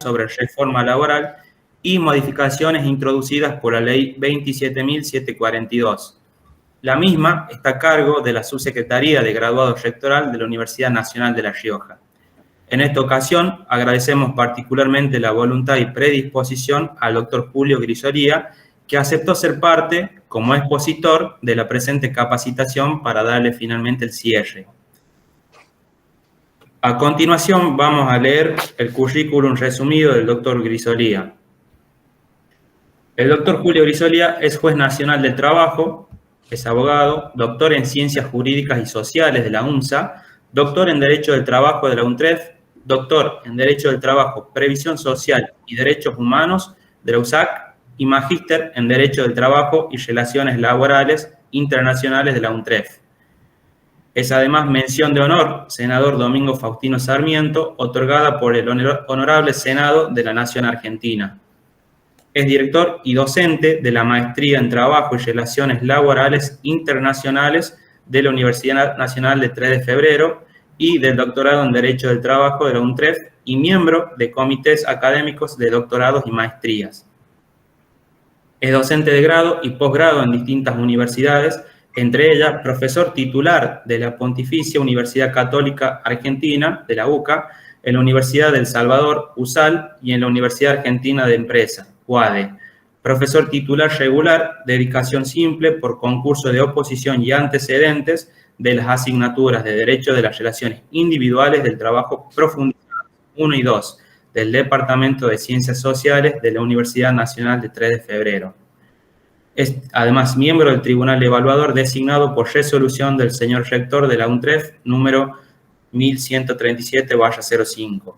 sobre reforma laboral y modificaciones introducidas por la Ley 27.742. La misma está a cargo de la Subsecretaría de Graduado Rectoral de la Universidad Nacional de La Rioja. En esta ocasión, agradecemos particularmente la voluntad y predisposición al doctor Julio Grisolía, que aceptó ser parte, como expositor, de la presente capacitación para darle finalmente el cierre. A continuación, vamos a leer el currículum resumido del doctor Grisolía. El doctor Julio Grisolía es juez nacional del trabajo, es abogado, doctor en Ciencias Jurídicas y Sociales de la UNSA, doctor en Derecho del Trabajo de la UNTREF, doctor en Derecho del Trabajo, Previsión Social y Derechos Humanos de la USAC y magíster en Derecho del Trabajo y Relaciones Laborales Internacionales de la UNTREF. Es además mención de honor, senador Domingo Faustino Sarmiento, otorgada por el Honorable Senado de la Nación Argentina. Es director y docente de la Maestría en Trabajo y Relaciones Laborales Internacionales de la Universidad Nacional de 3 de Febrero y del doctorado en Derecho del Trabajo de la UNTREF y miembro de comités académicos de doctorados y maestrías. Es docente de grado y posgrado en distintas universidades, entre ellas profesor titular de la Pontificia Universidad Católica Argentina, de la UCA, en la Universidad del Salvador, USAL, y en la Universidad Argentina de Empresa, UADE. Profesor titular regular, dedicación simple por concurso de oposición y antecedentes de las asignaturas de Derecho de las Relaciones Individuales del Trabajo Profundizado 1 y 2 del Departamento de Ciencias Sociales de la Universidad Nacional de 3 de Febrero. Es además miembro del Tribunal Evaluador designado por resolución del señor rector de la UNTREF número 1137/05.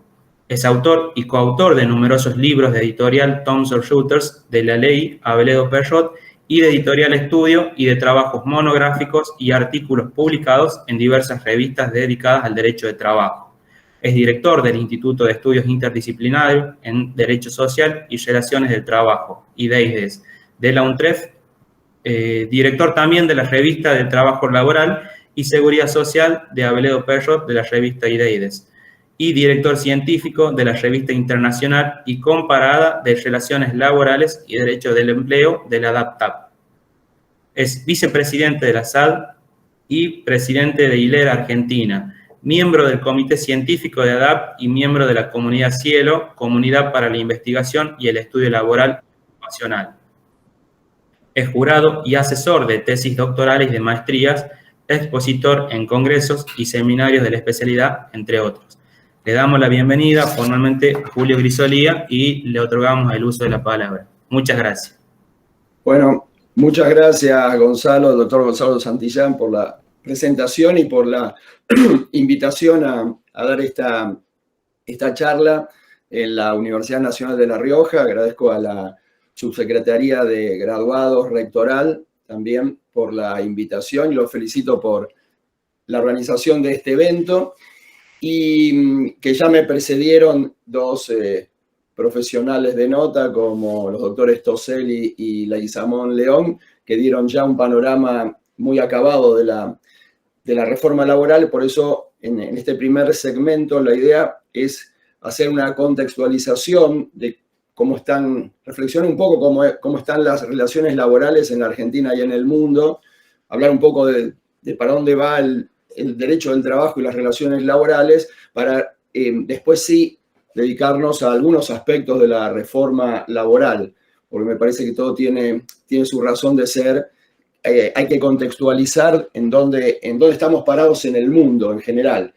Es autor y coautor de numerosos libros de editorial Thomson Reuters, de la ley Abeledo Perrot y de editorial Estudio y de trabajos monográficos y artículos publicados en diversas revistas dedicadas al derecho de trabajo. Es director del Instituto de Estudios Interdisciplinarios en Derecho Social y Relaciones del Trabajo, IDEIDES, de la UNTREF, director también de la revista del Trabajo Laboral y Seguridad Social de Abeledo Perrot de la revista IDEIDES, y director científico de la revista internacional y comparada de Relaciones Laborales y Derecho del Empleo de la ADAPTAP. Es vicepresidente de la SAD y presidente de Hilera Argentina, miembro del Comité Científico de ADAP y miembro de la Comunidad Cielo, Comunidad para la Investigación y el Estudio Laboral Ocupacional. Es jurado y asesor de tesis doctorales y de maestrías, expositor en congresos y seminarios de la especialidad, entre otros. Le damos la bienvenida formalmente a Julio Grisolía y le otorgamos el uso de la palabra. Muchas gracias. Bueno, muchas gracias, Gonzalo, doctor Gonzalo Santillán, por la presentación y por la invitación a dar esta charla en la Universidad Nacional de La Rioja. Agradezco a la Subsecretaría de Graduados Rectoral también por la invitación y los felicito por la organización de este evento. Y que ya me precedieron dos profesionales de nota, como los doctores Toselli y Leguizamón León, que dieron ya un panorama muy acabado de la reforma laboral. Por eso, en este primer segmento, la idea es hacer una contextualización de cómo están, reflexionar un poco cómo están las relaciones laborales en la Argentina y en el mundo, hablar un poco de para dónde va el derecho del trabajo y las relaciones laborales, para después sí dedicarnos a algunos aspectos de la reforma laboral, porque me parece que todo tiene su razón de ser. Hay que contextualizar en dónde estamos parados en el mundo en general.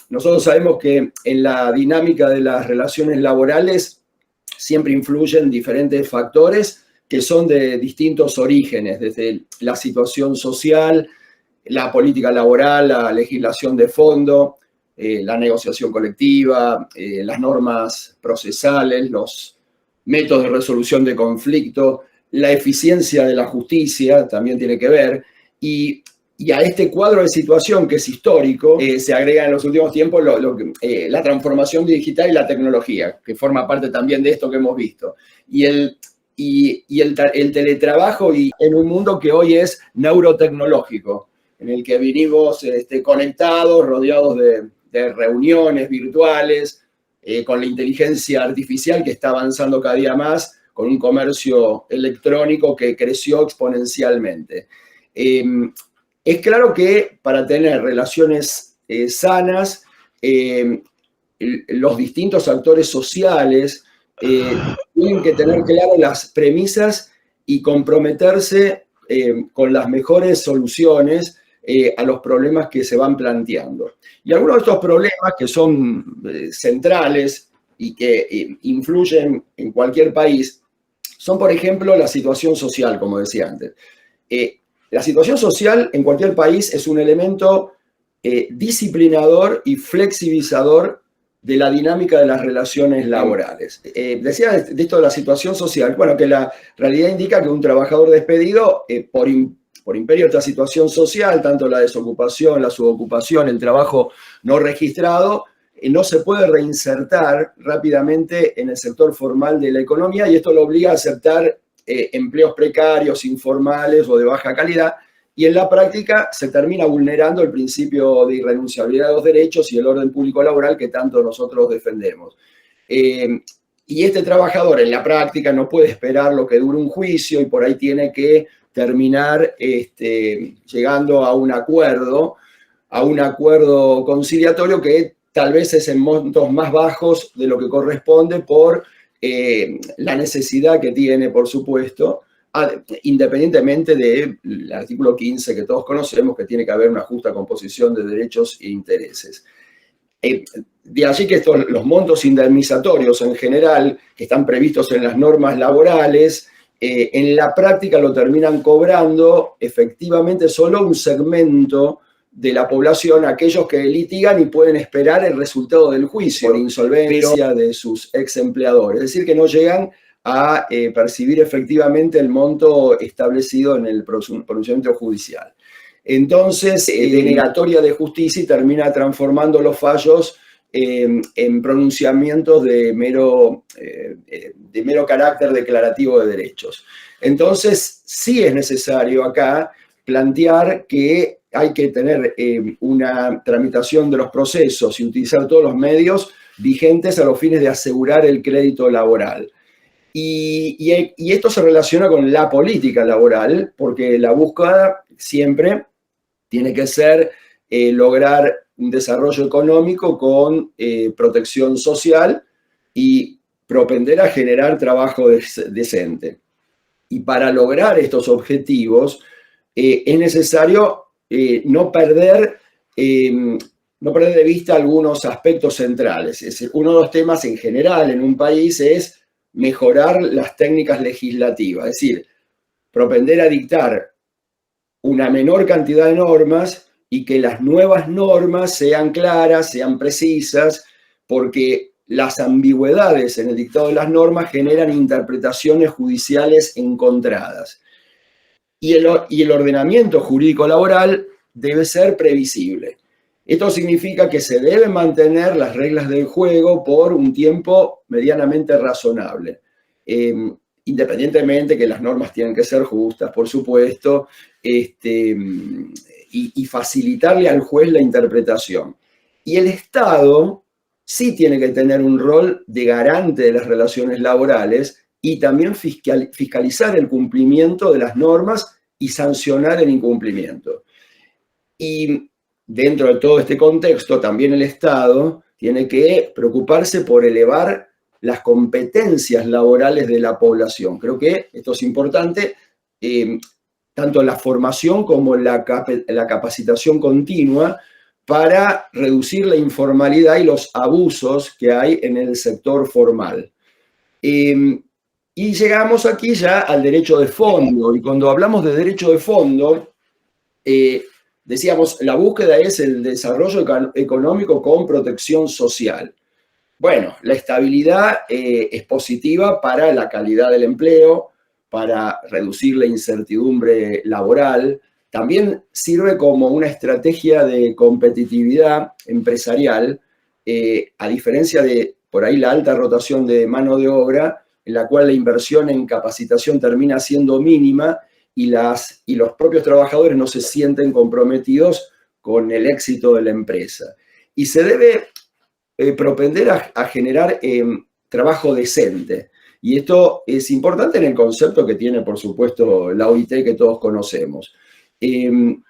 Nosotros sabemos que en la dinámica de las relaciones laborales siempre influyen diferentes factores que son de distintos orígenes, desde la situación social, la política laboral, la legislación de fondo, la negociación colectiva, las normas procesales, los métodos de resolución de conflicto, la eficiencia de la justicia también tiene que ver, y a este cuadro de situación que es histórico, se agrega en los últimos tiempos la transformación digital y la tecnología, que forma parte también de esto que hemos visto. Y el teletrabajo y en un mundo que hoy es neurotecnológico, en el que vivimos conectados, rodeados de reuniones virtuales, con la inteligencia artificial que está avanzando cada día más, con un comercio electrónico que creció exponencialmente. Es claro que para tener relaciones sanas, los distintos actores sociales tienen que tener claras las premisas y comprometerse con las mejores soluciones a los problemas que se van planteando. Y algunos de estos problemas que son centrales y que influyen en cualquier país son, por ejemplo, la situación social, como decía antes. La situación social en cualquier país es un elemento disciplinador y flexibilizador de la dinámica de las relaciones laborales. Decía de esto de la situación social, bueno, que la realidad indica que un trabajador despedido por imperio de esta situación social, tanto la desocupación, la subocupación, el trabajo no registrado, no se puede reinsertar rápidamente en el sector formal de la economía y esto lo obliga a aceptar empleos precarios, informales o de baja calidad, y en la práctica se termina vulnerando el principio de irrenunciabilidad de los derechos y el orden público laboral que tanto nosotros defendemos. Y este trabajador en la práctica no puede esperar lo que dure un juicio y por ahí tiene que terminar llegando a un acuerdo conciliatorio que tal vez es en montos más bajos de lo que corresponde por la necesidad que tiene, por supuesto, independientemente del artículo 15 que todos conocemos, que tiene que haber una justa composición de derechos e intereses. De allí que los montos indemnizatorios en general, que están previstos en las normas laborales, en la práctica lo terminan cobrando efectivamente solo un segmento de la población, aquellos que litigan y pueden esperar el resultado del juicio por insolvencia de sus ex empleadores. Es decir, que no llegan a percibir efectivamente el monto establecido en el pronunciamiento judicial. Entonces, denegatoria de justicia y termina transformando los fallos en pronunciamientos de mero carácter declarativo de derechos. Entonces, sí es necesario acá plantear que hay que tener una tramitación de los procesos y utilizar todos los medios vigentes a los fines de asegurar el crédito laboral. Y esto se relaciona con la política laboral, porque la búsqueda siempre tiene que ser lograr un desarrollo económico con protección social y propender a generar trabajo decente. Y para lograr estos objetivos es necesario no perder de vista algunos aspectos centrales. Es decir, uno de los temas en general en un país es mejorar las técnicas legislativas, es decir, propender a dictar una menor cantidad de normas y que las nuevas normas sean claras, sean precisas, porque las ambigüedades en el dictado de las normas generan interpretaciones judiciales encontradas. Y el ordenamiento jurídico laboral debe ser previsible. Esto significa que se deben mantener las reglas del juego por un tiempo medianamente razonable, independientemente que las normas tienen que ser justas, por supuesto, y facilitarle al juez la interpretación. Y el Estado sí tiene que tener un rol de garante de las relaciones laborales y también fiscalizar el cumplimiento de las normas y sancionar el incumplimiento. Y dentro de todo este contexto, también el Estado tiene que preocuparse por elevar las competencias laborales de la población. Creo que esto es importante, tanto la formación como la capacitación continua para reducir la informalidad y los abusos que hay en el sector formal. Y llegamos aquí ya al derecho de fondo, y cuando hablamos de derecho de fondo, decíamos, la búsqueda es el desarrollo económico con protección social. Bueno, la estabilidad es positiva para la calidad del empleo, para reducir la incertidumbre laboral. También sirve como una estrategia de competitividad empresarial, a diferencia de, por ahí, la alta rotación de mano de obra, en la cual la inversión en capacitación termina siendo mínima y los propios trabajadores no se sienten comprometidos con el éxito de la empresa. Y se debe propender a generar trabajo decente. Y esto es importante en el concepto que tiene, por supuesto, la OIT que todos conocemos.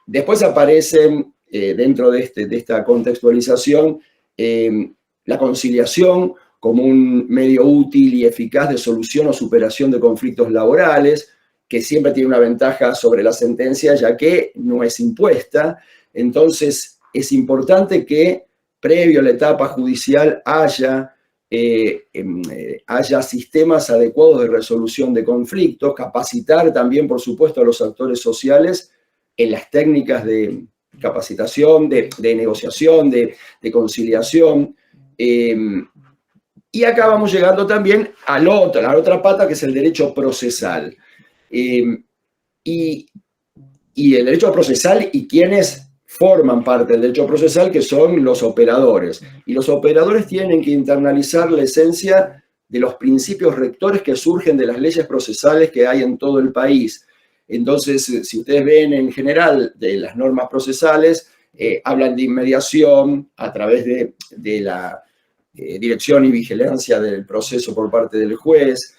Después aparecen, dentro de esta contextualización, la conciliación como un medio útil y eficaz de solución o superación de conflictos laborales, que siempre tiene una ventaja sobre la sentencia, ya que no es impuesta. Entonces, es importante que, previo a la etapa judicial, haya sistemas adecuados de resolución de conflictos, capacitar también, por supuesto, a los actores sociales en las técnicas de capacitación, de negociación, de conciliación. Y acá vamos llegando también a la otra pata, que es el derecho procesal. Y el derecho procesal y quienes forman parte del derecho procesal, que son los operadores. Y los operadores tienen que internalizar la esencia de los principios rectores que surgen de las leyes procesales que hay en todo el país. Entonces, si ustedes ven en general de las normas procesales, hablan de inmediación a través de la dirección y vigilancia del proceso por parte del juez,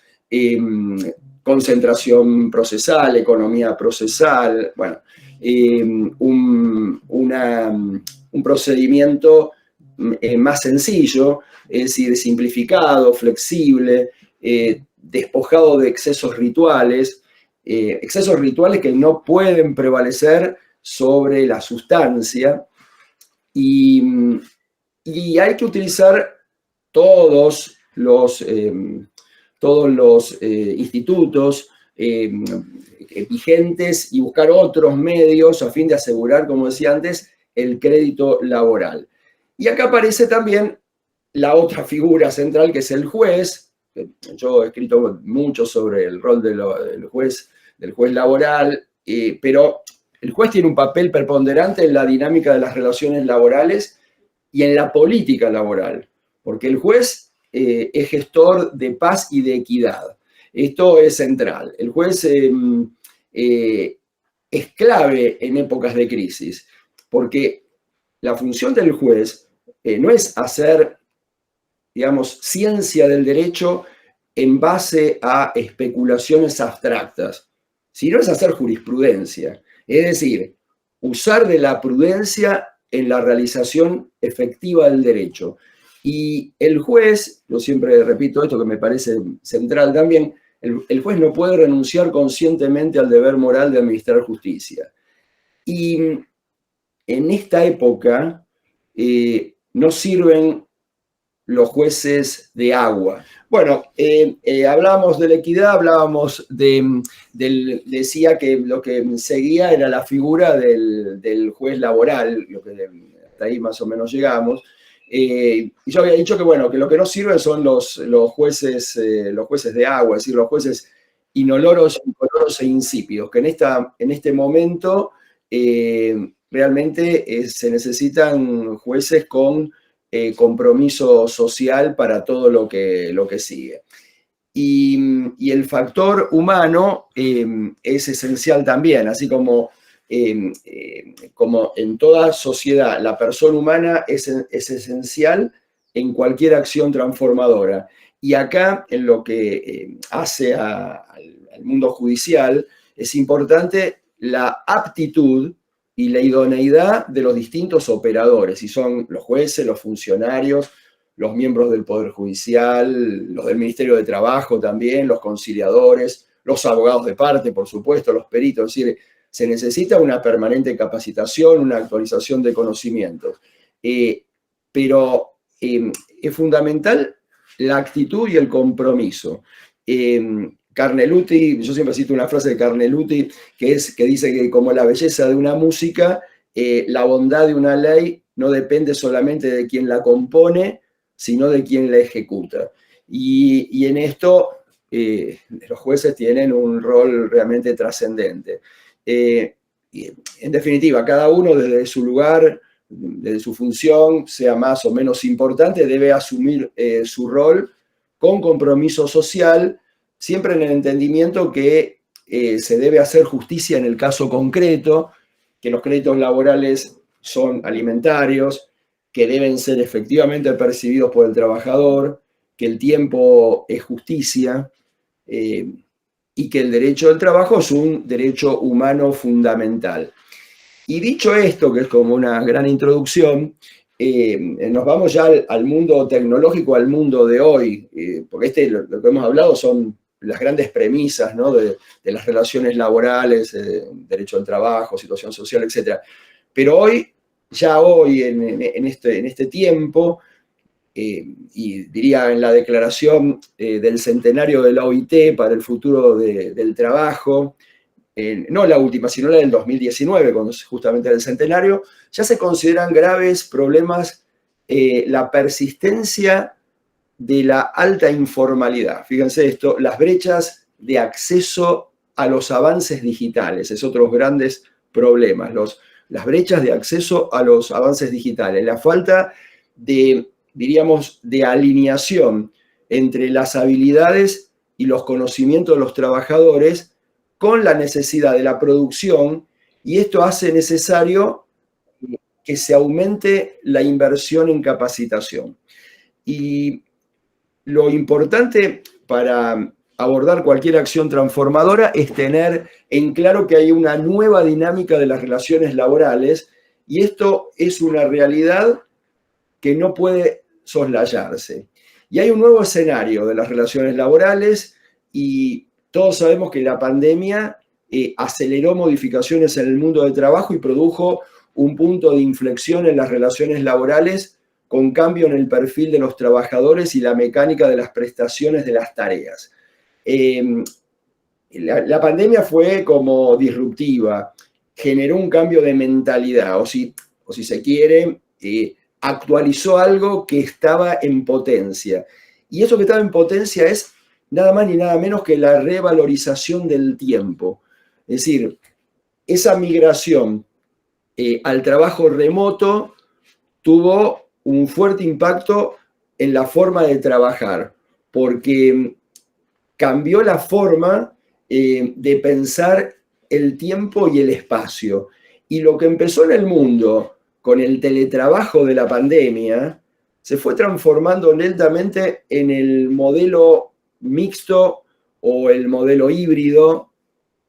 concentración procesal, economía procesal, bueno, un procedimiento más sencillo, es decir, simplificado, flexible, despojado de excesos rituales que no pueden prevalecer sobre la sustancia, y hay que utilizar todos los institutos vigentes y buscar otros medios a fin de asegurar, como decía antes, el crédito laboral. Y acá aparece también la otra figura central, que es el juez. Yo he escrito mucho sobre el rol del juez laboral, pero el juez tiene un papel preponderante en la dinámica de las relaciones laborales y en la política laboral, porque el juez es gestor de paz y de equidad. Esto es central. El juez es clave en épocas de crisis, porque la función del juez no es hacer, digamos, ciencia del derecho en base a especulaciones abstractas, sino es hacer jurisprudencia. Es decir, usar de la prudencia en la realización efectiva del derecho. Y el juez, yo siempre repito esto que me parece central también, el juez no puede renunciar conscientemente al deber moral de administrar justicia. Y en esta época no sirven los jueces de agua. Bueno, hablábamos de la equidad, hablábamos decía que lo que seguía era la figura del juez laboral, lo que hasta ahí más o menos llegamos. Y yo había dicho que, bueno, que lo que no sirven son los jueces de agua, es decir, los jueces inoloros, incoloros e insípidos, que en este momento realmente se necesitan jueces con compromiso social para todo lo que sigue. Y el factor humano es esencial también, así como en toda sociedad la persona humana es esencial en cualquier acción transformadora. Y acá, en lo que hace al mundo judicial, es importante la aptitud y la idoneidad de los distintos operadores, y son los jueces, los funcionarios, los miembros del Poder Judicial, los del Ministerio de Trabajo también, los conciliadores, los abogados de parte, por supuesto, los peritos. Es decir, se necesita una permanente capacitación, una actualización de conocimientos. Pero es fundamental la actitud y el compromiso. Carneluti, yo siempre cito una frase de Carneluti que dice que como la belleza de una música, la bondad de una ley no depende solamente de quien la compone, sino de quien la ejecuta. Y en esto los jueces tienen un rol realmente trascendente. En definitiva, cada uno desde su lugar, desde su función, sea más o menos importante, debe asumir su rol con compromiso social, siempre en el entendimiento que se debe hacer justicia en el caso concreto, que los créditos laborales son alimentarios, que deben ser efectivamente percibidos por el trabajador, que el tiempo es justicia, y que el derecho del trabajo es un derecho humano fundamental. Y dicho esto, que es como una gran introducción, nos vamos ya al mundo tecnológico, al mundo de hoy, porque lo que hemos hablado son las grandes premisas, ¿no?, de las relaciones laborales, derecho al trabajo, situación social, etc. Pero ya hoy, en este tiempo, y diría en la declaración del centenario de la OIT para el futuro del trabajo, no la última, sino la del 2019, cuando justamente era el centenario, ya se consideran graves problemas la persistencia de la alta informalidad. Fíjense esto, las brechas de acceso a los avances digitales, es otro grandes problemas, las brechas de acceso a los avances digitales, la falta de, diríamos, de alineación entre las habilidades y los conocimientos de los trabajadores con la necesidad de la producción, y esto hace necesario que se aumente la inversión en capacitación. Y lo importante para abordar cualquier acción transformadora es tener en claro que hay una nueva dinámica de las relaciones laborales, y esto es una realidad que no puede soslayarse. Y hay un nuevo escenario de las relaciones laborales, y todos sabemos que la pandemia aceleró modificaciones en el mundo del trabajo y produjo un punto de inflexión en las relaciones laborales, con cambio en el perfil de los trabajadores y la mecánica de las prestaciones de las tareas. La pandemia fue como disruptiva, generó un cambio de mentalidad, o si se quiere, actualizó algo que estaba en potencia. Y eso que estaba en potencia es nada más ni nada menos que la revalorización del tiempo. Es decir, esa migración al trabajo remoto tuvo un fuerte impacto en la forma de trabajar, porque cambió la forma de pensar el tiempo y el espacio. Y lo que empezó en el mundo con el teletrabajo de la pandemia se fue transformando lentamente en el modelo mixto o el modelo híbrido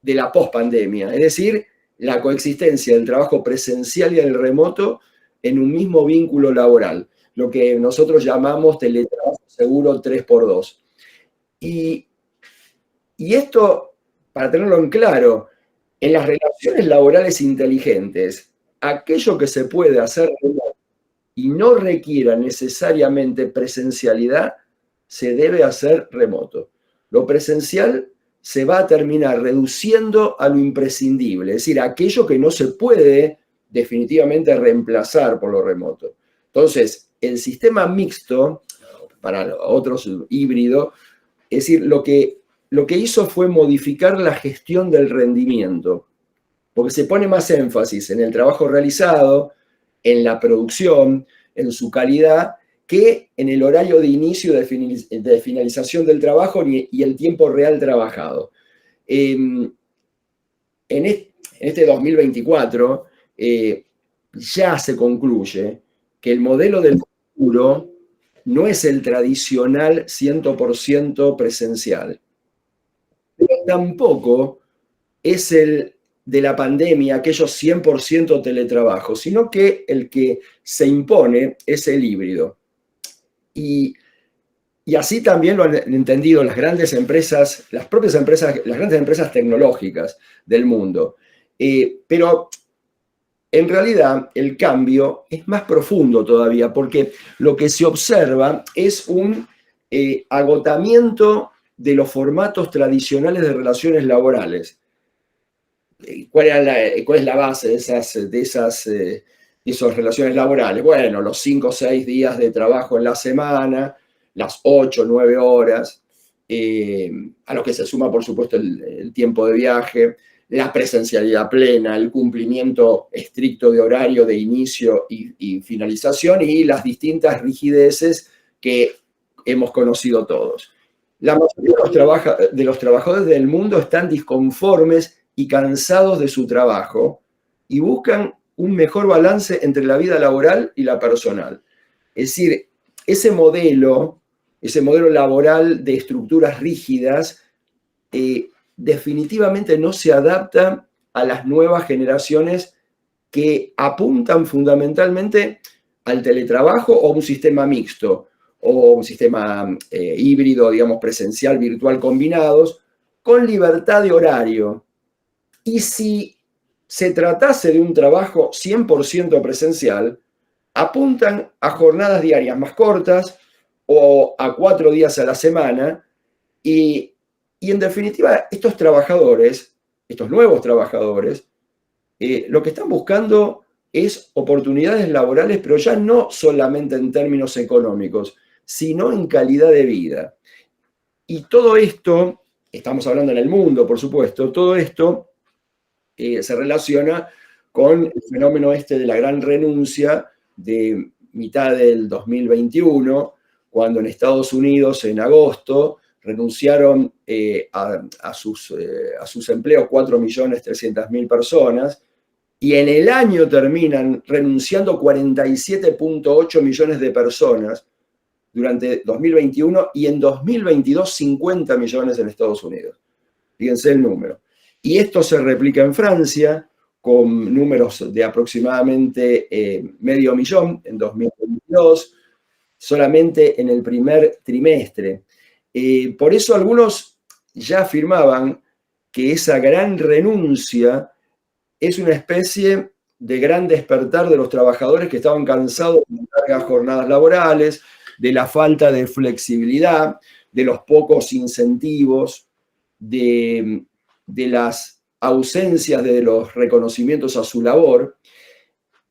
de la pospandemia, es decir, la coexistencia del trabajo presencial y el remoto en un mismo vínculo laboral, lo que nosotros llamamos teletrabajo seguro 3x2. Y esto, para tenerlo en claro, en las relaciones laborales inteligentes, aquello que se puede hacer y no requiera necesariamente presencialidad, se debe hacer remoto. Lo presencial se va a terminar reduciendo a lo imprescindible, es decir, aquello que no se puede definitivamente reemplazar por lo remoto. Entonces, el sistema mixto, para otros híbrido, es decir, lo que hizo fue modificar la gestión del rendimiento, porque se pone más énfasis en el trabajo realizado, en la producción, en su calidad, que en el horario de inicio de finalización del trabajo y el tiempo real trabajado. En este 2024 ya se concluye que el modelo del futuro no es el tradicional 100% presencial, pero tampoco es el de la pandemia, aquellos 100% teletrabajo, sino que el que se impone es el híbrido. Y así también lo han entendido las grandes empresas, las grandes empresas tecnológicas del mundo. Pero en realidad el cambio es más profundo todavía, porque lo que se observa es un agotamiento de los formatos tradicionales de relaciones laborales. ¿Cuál es la base de esas relaciones laborales? Bueno, los 5 o 6 días de trabajo en la semana, las 8 o 9 horas, a lo que se suma, por supuesto, el tiempo de viaje, la presencialidad plena, el cumplimiento estricto de horario de inicio y finalización, y las distintas rigideces que hemos conocido todos. La mayoría de los trabajadores del mundo están disconformes y cansados de su trabajo y buscan un mejor balance entre la vida laboral y la personal. Es decir, ese modelo laboral de estructuras rígidas definitivamente no se adapta a las nuevas generaciones que apuntan fundamentalmente al teletrabajo o un sistema mixto, o un sistema híbrido, digamos, presencial, virtual combinados, con libertad de horario. Y si se tratase de un trabajo 100% presencial, apuntan a jornadas diarias más cortas o a 4 días a la semana y en definitiva estos trabajadores, estos nuevos trabajadores, lo que están buscando es oportunidades laborales, pero ya no solamente en términos económicos, sino en calidad de vida. Y todo esto, estamos hablando en el mundo, por supuesto, todo esto se relaciona con el fenómeno este de la gran renuncia de mitad del 2021, cuando en Estados Unidos, en agosto, renunciaron a sus empleos 4.300.000 personas, y en el año terminan renunciando 47.8 millones de personas durante 2021 y en 2022 50 millones en Estados Unidos. Fíjense el número. Y esto se replica en Francia con números de aproximadamente 500.000 en 2022, solamente en el primer trimestre. Por eso algunos ya afirmaban que esa gran renuncia es una especie de gran despertar de los trabajadores que estaban cansados de largas jornadas laborales, de la falta de flexibilidad, de los pocos incentivos, de las ausencias de los reconocimientos a su labor.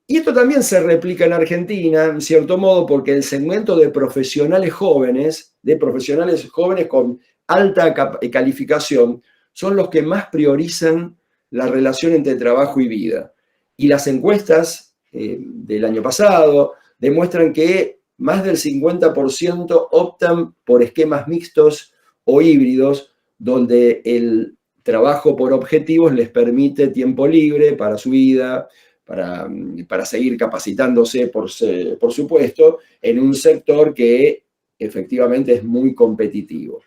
Y esto también se replica en Argentina, en cierto modo, porque el segmento de profesionales jóvenes con alta calificación, son los que más priorizan la relación entre trabajo y vida. Y las encuestas del año pasado demuestran que más del 50% optan por esquemas mixtos o híbridos, donde el trabajo por objetivos les permite tiempo libre para su vida, para seguir capacitándose, por supuesto, en un sector que efectivamente es muy competitivo.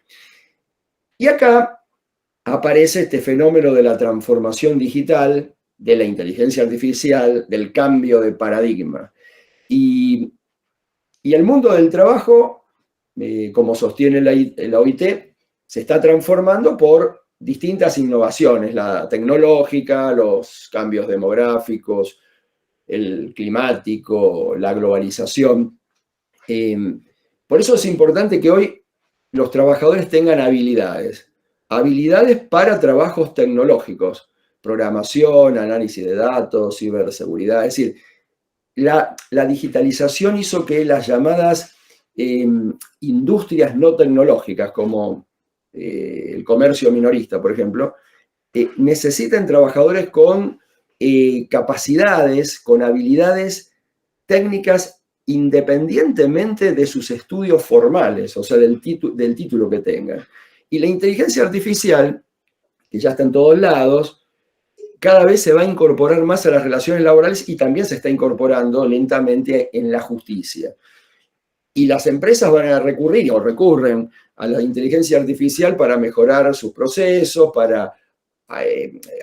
Y acá aparece este fenómeno de la transformación digital, de la inteligencia artificial, del cambio de paradigma. Y el mundo del trabajo, como sostiene la OIT, se está transformando por distintas innovaciones, la tecnológica, los cambios demográficos, el climático, la globalización. Por eso es importante que hoy los trabajadores tengan habilidades para trabajos tecnológicos, programación, análisis de datos, ciberseguridad. Es decir, la digitalización hizo que las llamadas industrias no tecnológicas, como el comercio minorista, por ejemplo, necesitan trabajadores con capacidades, con habilidades técnicas independientemente de sus estudios formales, o sea, del título que tengan. Y la inteligencia artificial, que ya está en todos lados, cada vez se va a incorporar más a las relaciones laborales y también se está incorporando lentamente en la justicia. Y las empresas van a recurrir o recurren a la inteligencia artificial para mejorar sus procesos, para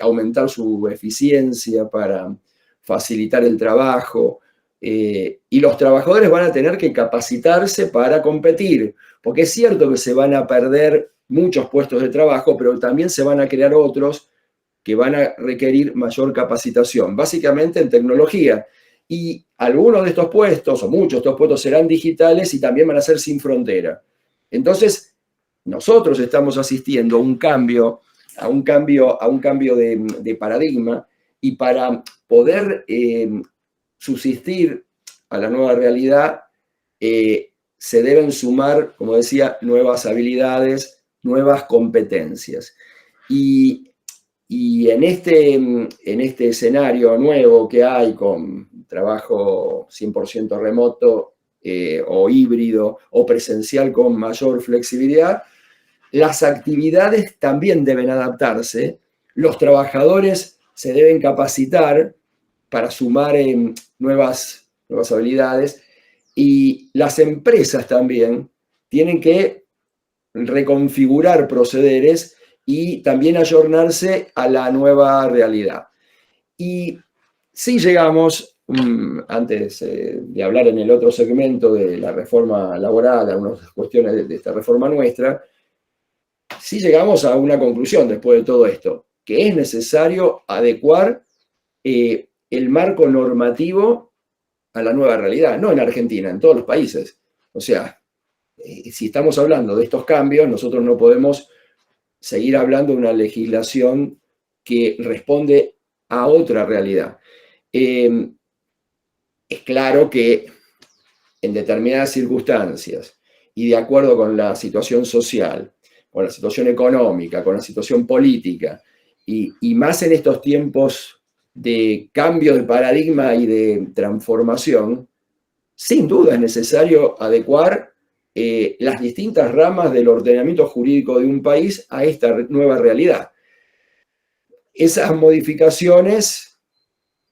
aumentar su eficiencia, para facilitar el trabajo. Y los trabajadores van a tener que capacitarse para competir, porque es cierto que se van a perder muchos puestos de trabajo, pero también se van a crear otros que van a requerir mayor capacitación, básicamente en tecnología. Y algunos de estos puestos, o muchos de estos puestos, serán digitales y también van a ser sin frontera. Entonces, nosotros estamos asistiendo a un cambio de paradigma, y para poder subsistir a la nueva realidad, se deben sumar, como decía, nuevas habilidades, nuevas competencias. Y en este escenario nuevo que hay con trabajo 100% remoto o híbrido o presencial con mayor flexibilidad, las actividades también deben adaptarse, los trabajadores se deben capacitar para sumar nuevas habilidades, y las empresas también tienen que reconfigurar procederes y también ayornarse a la nueva realidad. Y si llegamos, antes de hablar en el otro segmento de la reforma laboral, algunas cuestiones de esta reforma nuestra, si llegamos a una conclusión después de todo esto, que es necesario adecuar el marco normativo a la nueva realidad, no en Argentina, en todos los países. O sea, si estamos hablando de estos cambios, nosotros no podemos seguir hablando de una legislación que responde a otra realidad. Es claro que en determinadas circunstancias y de acuerdo con la situación social, con la situación económica, con la situación política, y más en estos tiempos de cambio de paradigma y de transformación, sin duda es necesario adecuar las distintas ramas del ordenamiento jurídico de un país a esta nueva realidad. Esas modificaciones,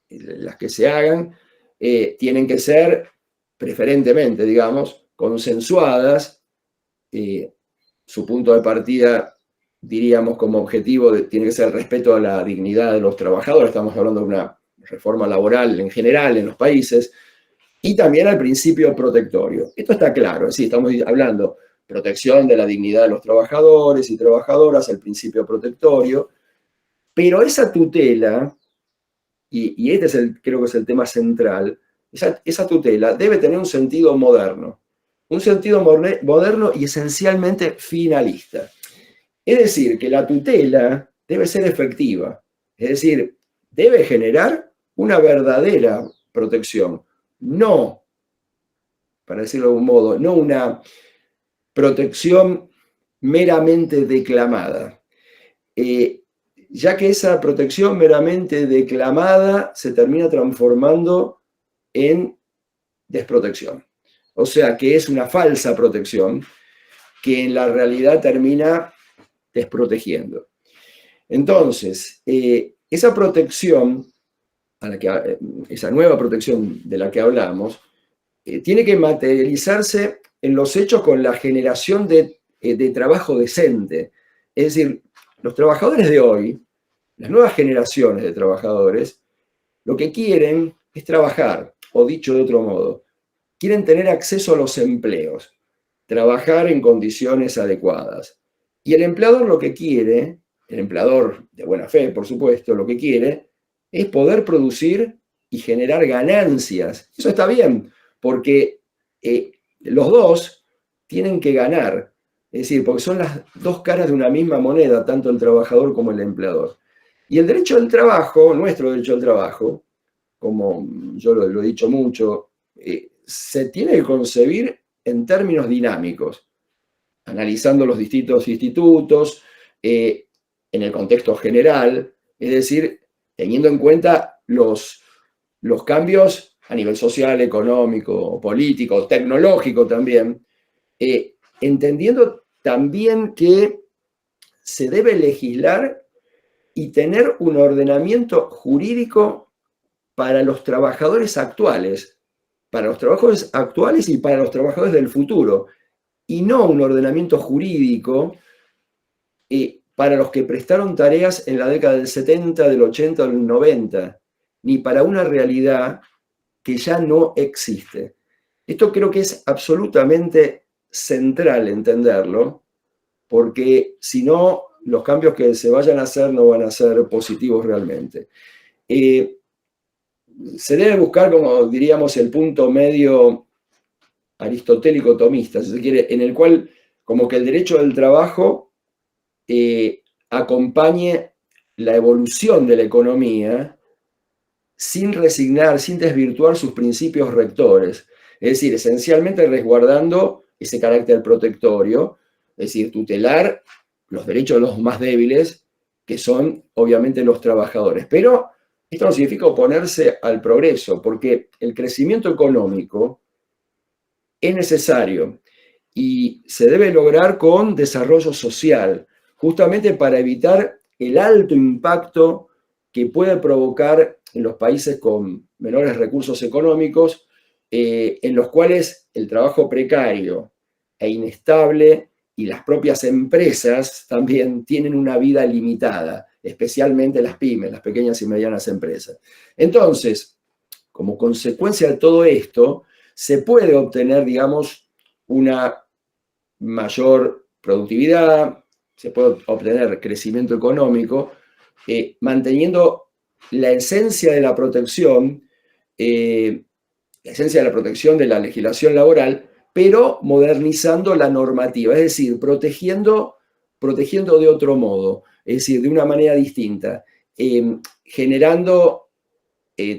las que se hagan, tienen que ser preferentemente, digamos, consensuadas. Su punto de partida, diríamos, como objetivo tiene que ser el respeto a la dignidad de los trabajadores. Estamos hablando de una reforma laboral en general en los países, y también al principio protectorio. Esto está claro, sí, estamos hablando protección de la dignidad de los trabajadores y trabajadoras, el principio protectorio, pero esa tutela, y este creo que es el tema central, esa tutela debe tener un sentido moderno y esencialmente finalista. Es decir, que la tutela debe ser efectiva, es decir, debe generar una verdadera protección, no, para decirlo de algún modo, no una protección meramente declamada, ya que esa protección meramente declamada se termina transformando en desprotección. O sea, que es una falsa protección que en la realidad termina desprotegiendo. Entonces, esa protección, esa nueva protección de la que hablamos, tiene que materializarse en los hechos con la generación de trabajo decente. Es decir, los trabajadores de hoy, las nuevas generaciones de trabajadores, lo que quieren es trabajar, o dicho de otro modo, quieren tener acceso a los empleos, trabajar en condiciones adecuadas. Y el empleador lo que quiere, el empleador de buena fe, por supuesto, lo que quiere es poder producir y generar ganancias. Eso está bien, porque los dos tienen que ganar. Es decir, porque son las dos caras de una misma moneda, tanto el trabajador como el empleador. Y el derecho al trabajo, nuestro derecho al trabajo, como yo lo he dicho mucho, se tiene que concebir en términos dinámicos, analizando los distintos institutos, en el contexto general, es decir, teniendo en cuenta los cambios a nivel social, económico, político, tecnológico también, entendiendo también que se debe legislar y tener un ordenamiento jurídico para los trabajadores actuales, y para los trabajadores del futuro, y no un ordenamiento jurídico para los que prestaron tareas en la década del 70, del 80 o del 90, ni para una realidad que ya no existe. Esto creo que es absolutamente central entenderlo, porque si no, los cambios que se vayan a hacer no van a ser positivos realmente. Se debe buscar, como diríamos, el punto medio aristotélico-tomista, si se quiere, en el cual como que el derecho del trabajo acompañe la evolución de la economía sin resignar, sin desvirtuar sus principios rectores. Es decir, esencialmente resguardando ese carácter protectorio, es decir, tutelar los derechos de los más débiles, que son obviamente los trabajadores. Pero esto no significa oponerse al progreso, porque el crecimiento económico es necesario y se debe lograr con desarrollo social, justamente para evitar el alto impacto que puede provocar en los países con menores recursos económicos, en los cuales el trabajo precario e inestable y las propias empresas también tienen una vida limitada, especialmente las pymes, las pequeñas y medianas empresas. Entonces, como consecuencia de todo esto, se puede obtener, digamos, una mayor productividad, se puede obtener crecimiento económico, manteniendo la esencia de la protección, de la legislación laboral, pero modernizando la normativa, es decir, protegiendo de otro modo, es decir, de una manera distinta, generando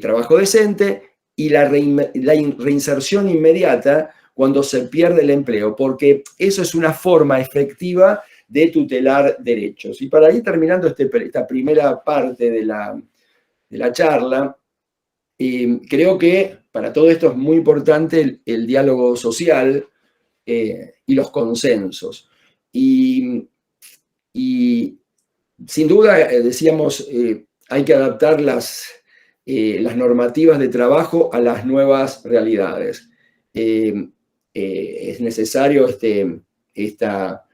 trabajo decente y la reinserción inmediata cuando se pierde el empleo, porque eso es una forma efectiva de tutelar derechos. Y para ir terminando esta primera parte de la charla, creo que para todo esto es muy importante el diálogo social y los consensos. Y sin duda, decíamos, hay que adaptar las normativas de trabajo a las nuevas realidades. Es necesario esta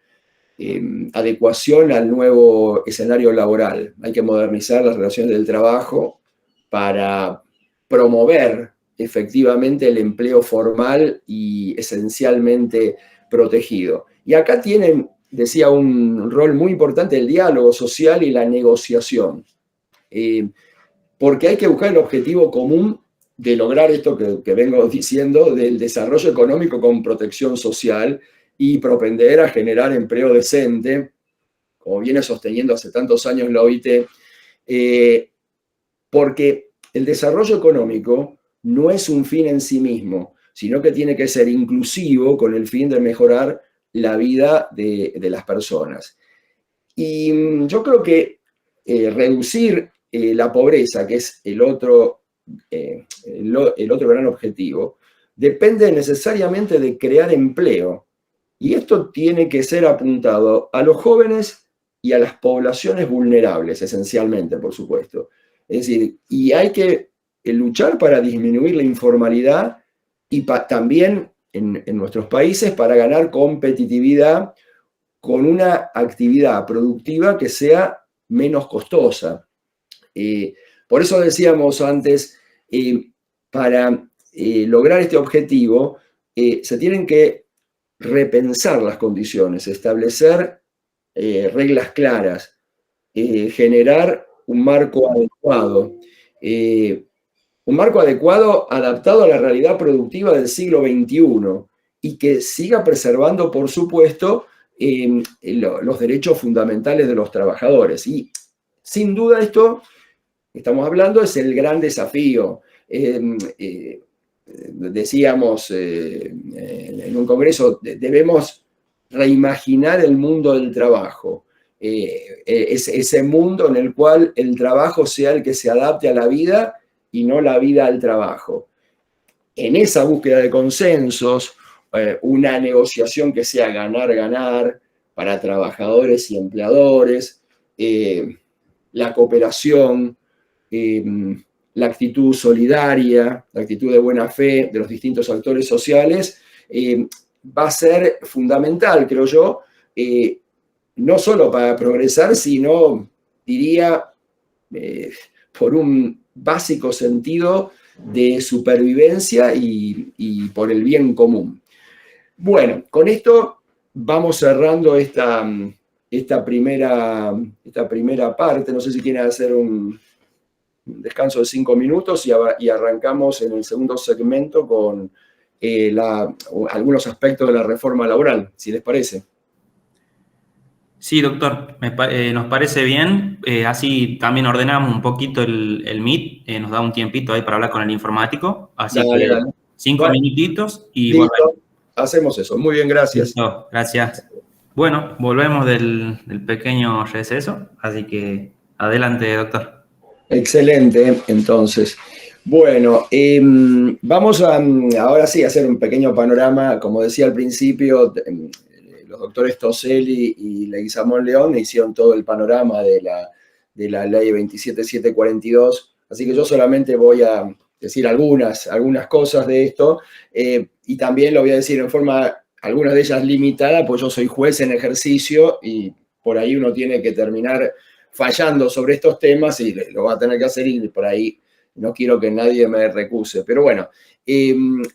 adecuación al nuevo escenario laboral. Hay que modernizar las relaciones del trabajo para promover efectivamente el empleo formal y esencialmente protegido. Y acá tienen, decía, un rol muy importante el diálogo social y la negociación, porque hay que buscar el objetivo común de lograr esto que vengo diciendo, del desarrollo económico con protección social y propender a generar empleo decente, como viene sosteniendo hace tantos años la OIT, porque el desarrollo económico no es un fin en sí mismo, sino que tiene que ser inclusivo con el fin de mejorar la vida de las personas. Y yo creo que reducir la pobreza, que es el otro gran objetivo, depende necesariamente de crear empleo. Y esto tiene que ser apuntado a los jóvenes y a las poblaciones vulnerables, esencialmente, por supuesto. Es decir, y hay que luchar para disminuir la informalidad y también en nuestros países para ganar competitividad con una actividad productiva que sea menos costosa. Por eso decíamos antes, para lograr este objetivo, se tienen que repensar las condiciones, establecer reglas claras, generar un marco adecuado adaptado a la realidad productiva del siglo XXI y que siga preservando, por supuesto, los derechos fundamentales de los trabajadores. Y sin duda esto, estamos hablando, es el gran desafío. Decíamos en un congreso, debemos reimaginar el mundo del trabajo. Ese mundo en el cual el trabajo sea el que se adapte a la vida y no la vida al trabajo. En esa búsqueda de consensos, una negociación que sea ganar-ganar para trabajadores y empleadores, la cooperación, la actitud solidaria, la actitud de buena fe de los distintos actores sociales, va a ser fundamental, creo yo, no solo para progresar, sino, diría, por un básico sentido de supervivencia y por el bien común. Bueno, con esto vamos cerrando esta primera parte. No sé si quieren hacer un descanso de 5 minutos y arrancamos en el segundo segmento con algunos aspectos de la reforma laboral, si les parece. Sí, doctor, nos parece bien. Así también ordenamos un poquito el Meet. Nos da un tiempito ahí para hablar con el informático. Así que Dale. 5 minutitos y Listo. volvemos. Hacemos eso. Muy bien, gracias. Listo, gracias. Bueno, volvemos del pequeño receso. Así que adelante, doctor. Excelente, entonces. Bueno, vamos ahora sí a hacer un pequeño panorama. Como decía al principio, los doctores Toselli y Leguizamón León hicieron todo el panorama de la ley 27742 Así que yo solamente voy a decir algunas cosas de esto, y también lo voy a decir en forma, algunas de ellas limitada, pues yo soy juez en ejercicio y por ahí uno tiene que terminar fallando sobre estos temas y lo va a tener que hacer, y por ahí no quiero que nadie me recuse. Pero bueno,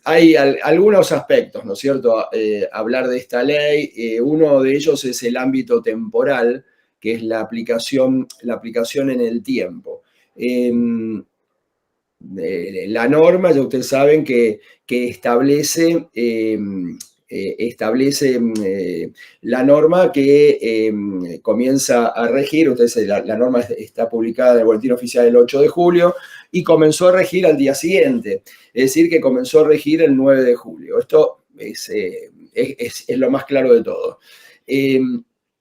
hay algunos aspectos, ¿no es cierto?, hablar de esta ley. Uno de ellos es el ámbito temporal, que es la aplicación en el tiempo. La norma, ya ustedes saben que establece la norma que comienza a regir. Ustedes, la norma está publicada en el Boletín Oficial el 8 de julio y comenzó a regir al día siguiente, es decir, que comenzó a regir el 9 de julio. Esto es lo más claro de todo.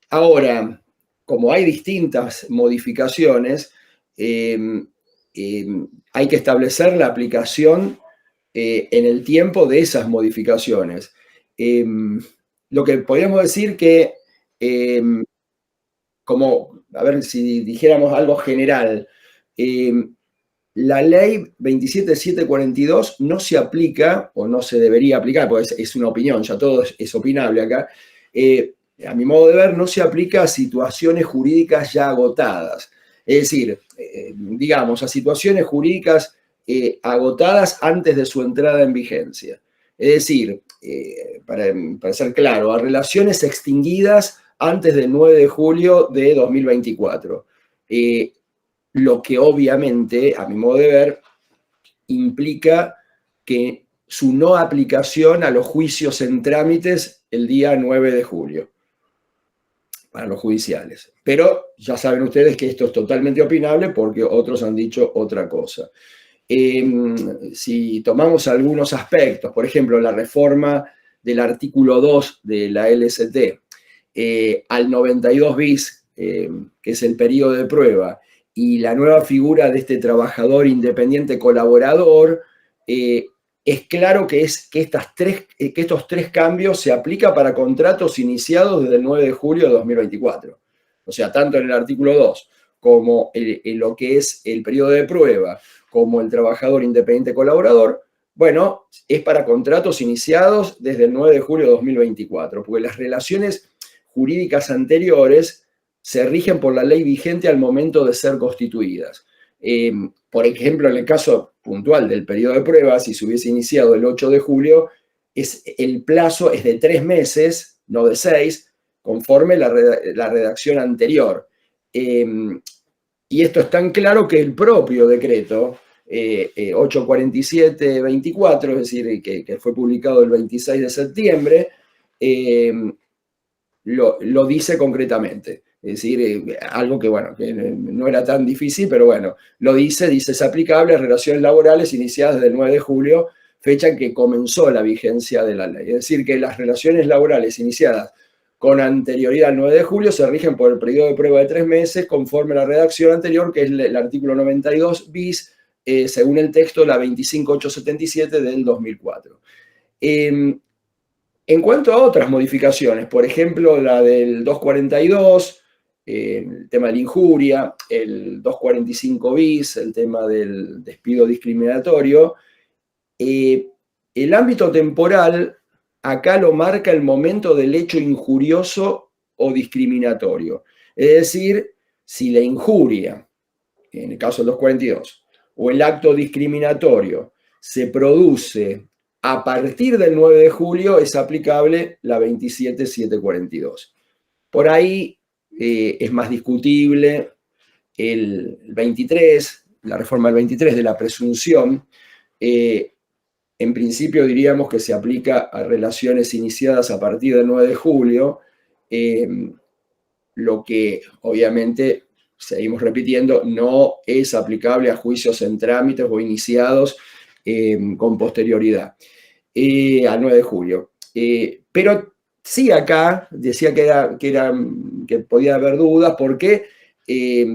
Ahora, como hay distintas modificaciones, hay que establecer la aplicación en el tiempo de esas modificaciones. Lo que podríamos decir que, como, a ver si dijéramos algo general, la ley 27742 no se aplica, o no se debería aplicar, porque es una opinión, ya todo es opinable acá. A mi modo de ver, no se aplica a situaciones jurídicas ya agotadas. Es decir, digamos, a situaciones jurídicas agotadas antes de su entrada en vigencia. Es decir, para ser claro, a relaciones extinguidas antes del 9 de julio de 2024. Lo que obviamente, a mi modo de ver, implica que su no aplicación a los juicios en trámites el día 9 de julio, para los judiciales. Pero ya saben ustedes que esto es totalmente opinable porque otros han dicho otra cosa. Si tomamos algunos aspectos, por ejemplo, la reforma del artículo 2 de la LST al 92 bis, que es el periodo de prueba, y la nueva figura de este trabajador independiente colaborador, es claro que estos tres cambios se aplican para contratos iniciados desde el 9 de julio de 2024. O sea, tanto en el artículo 2 como en lo que es el periodo de prueba, como el trabajador independiente colaborador, bueno, es para contratos iniciados desde el 9 de julio de 2024, porque las relaciones jurídicas anteriores se rigen por la ley vigente al momento de ser constituidas. Por ejemplo, en el caso puntual del periodo de prueba, si se hubiese iniciado el 8 de julio, el plazo es de 3 meses, no de 6, conforme la redacción anterior. Y esto es tan claro que el propio decreto 847-24, es decir, que fue publicado el 26 de septiembre, lo dice concretamente. Es decir, algo que, bueno, que no era tan difícil, pero bueno, lo dice, es aplicable a relaciones laborales iniciadas desde el 9 de julio, fecha en que comenzó la vigencia de la ley. Es decir, que las relaciones laborales iniciadas con anterioridad al 9 de julio se rigen por el periodo de prueba de 3 meses, conforme a la redacción anterior, que es el artículo 92 bis, según el texto, la 25877 del 2004. En cuanto a otras modificaciones, por ejemplo, la del 242, el tema de la injuria, el 245 bis, el tema del despido discriminatorio, el ámbito temporal acá lo marca el momento del hecho injurioso o discriminatorio. Es decir, si la injuria, en el caso del 242, o el acto discriminatorio se produce a partir del 9 de julio, es aplicable la 27742. Por ahí es más discutible el 23, la reforma del 23 de la presunción. En principio diríamos que se aplica a relaciones iniciadas a partir del 9 de julio, lo que obviamente, seguimos repitiendo, no es aplicable a juicios en trámites o iniciados con posterioridad al 9 de julio. Pero sí, acá decía que podía haber dudas porque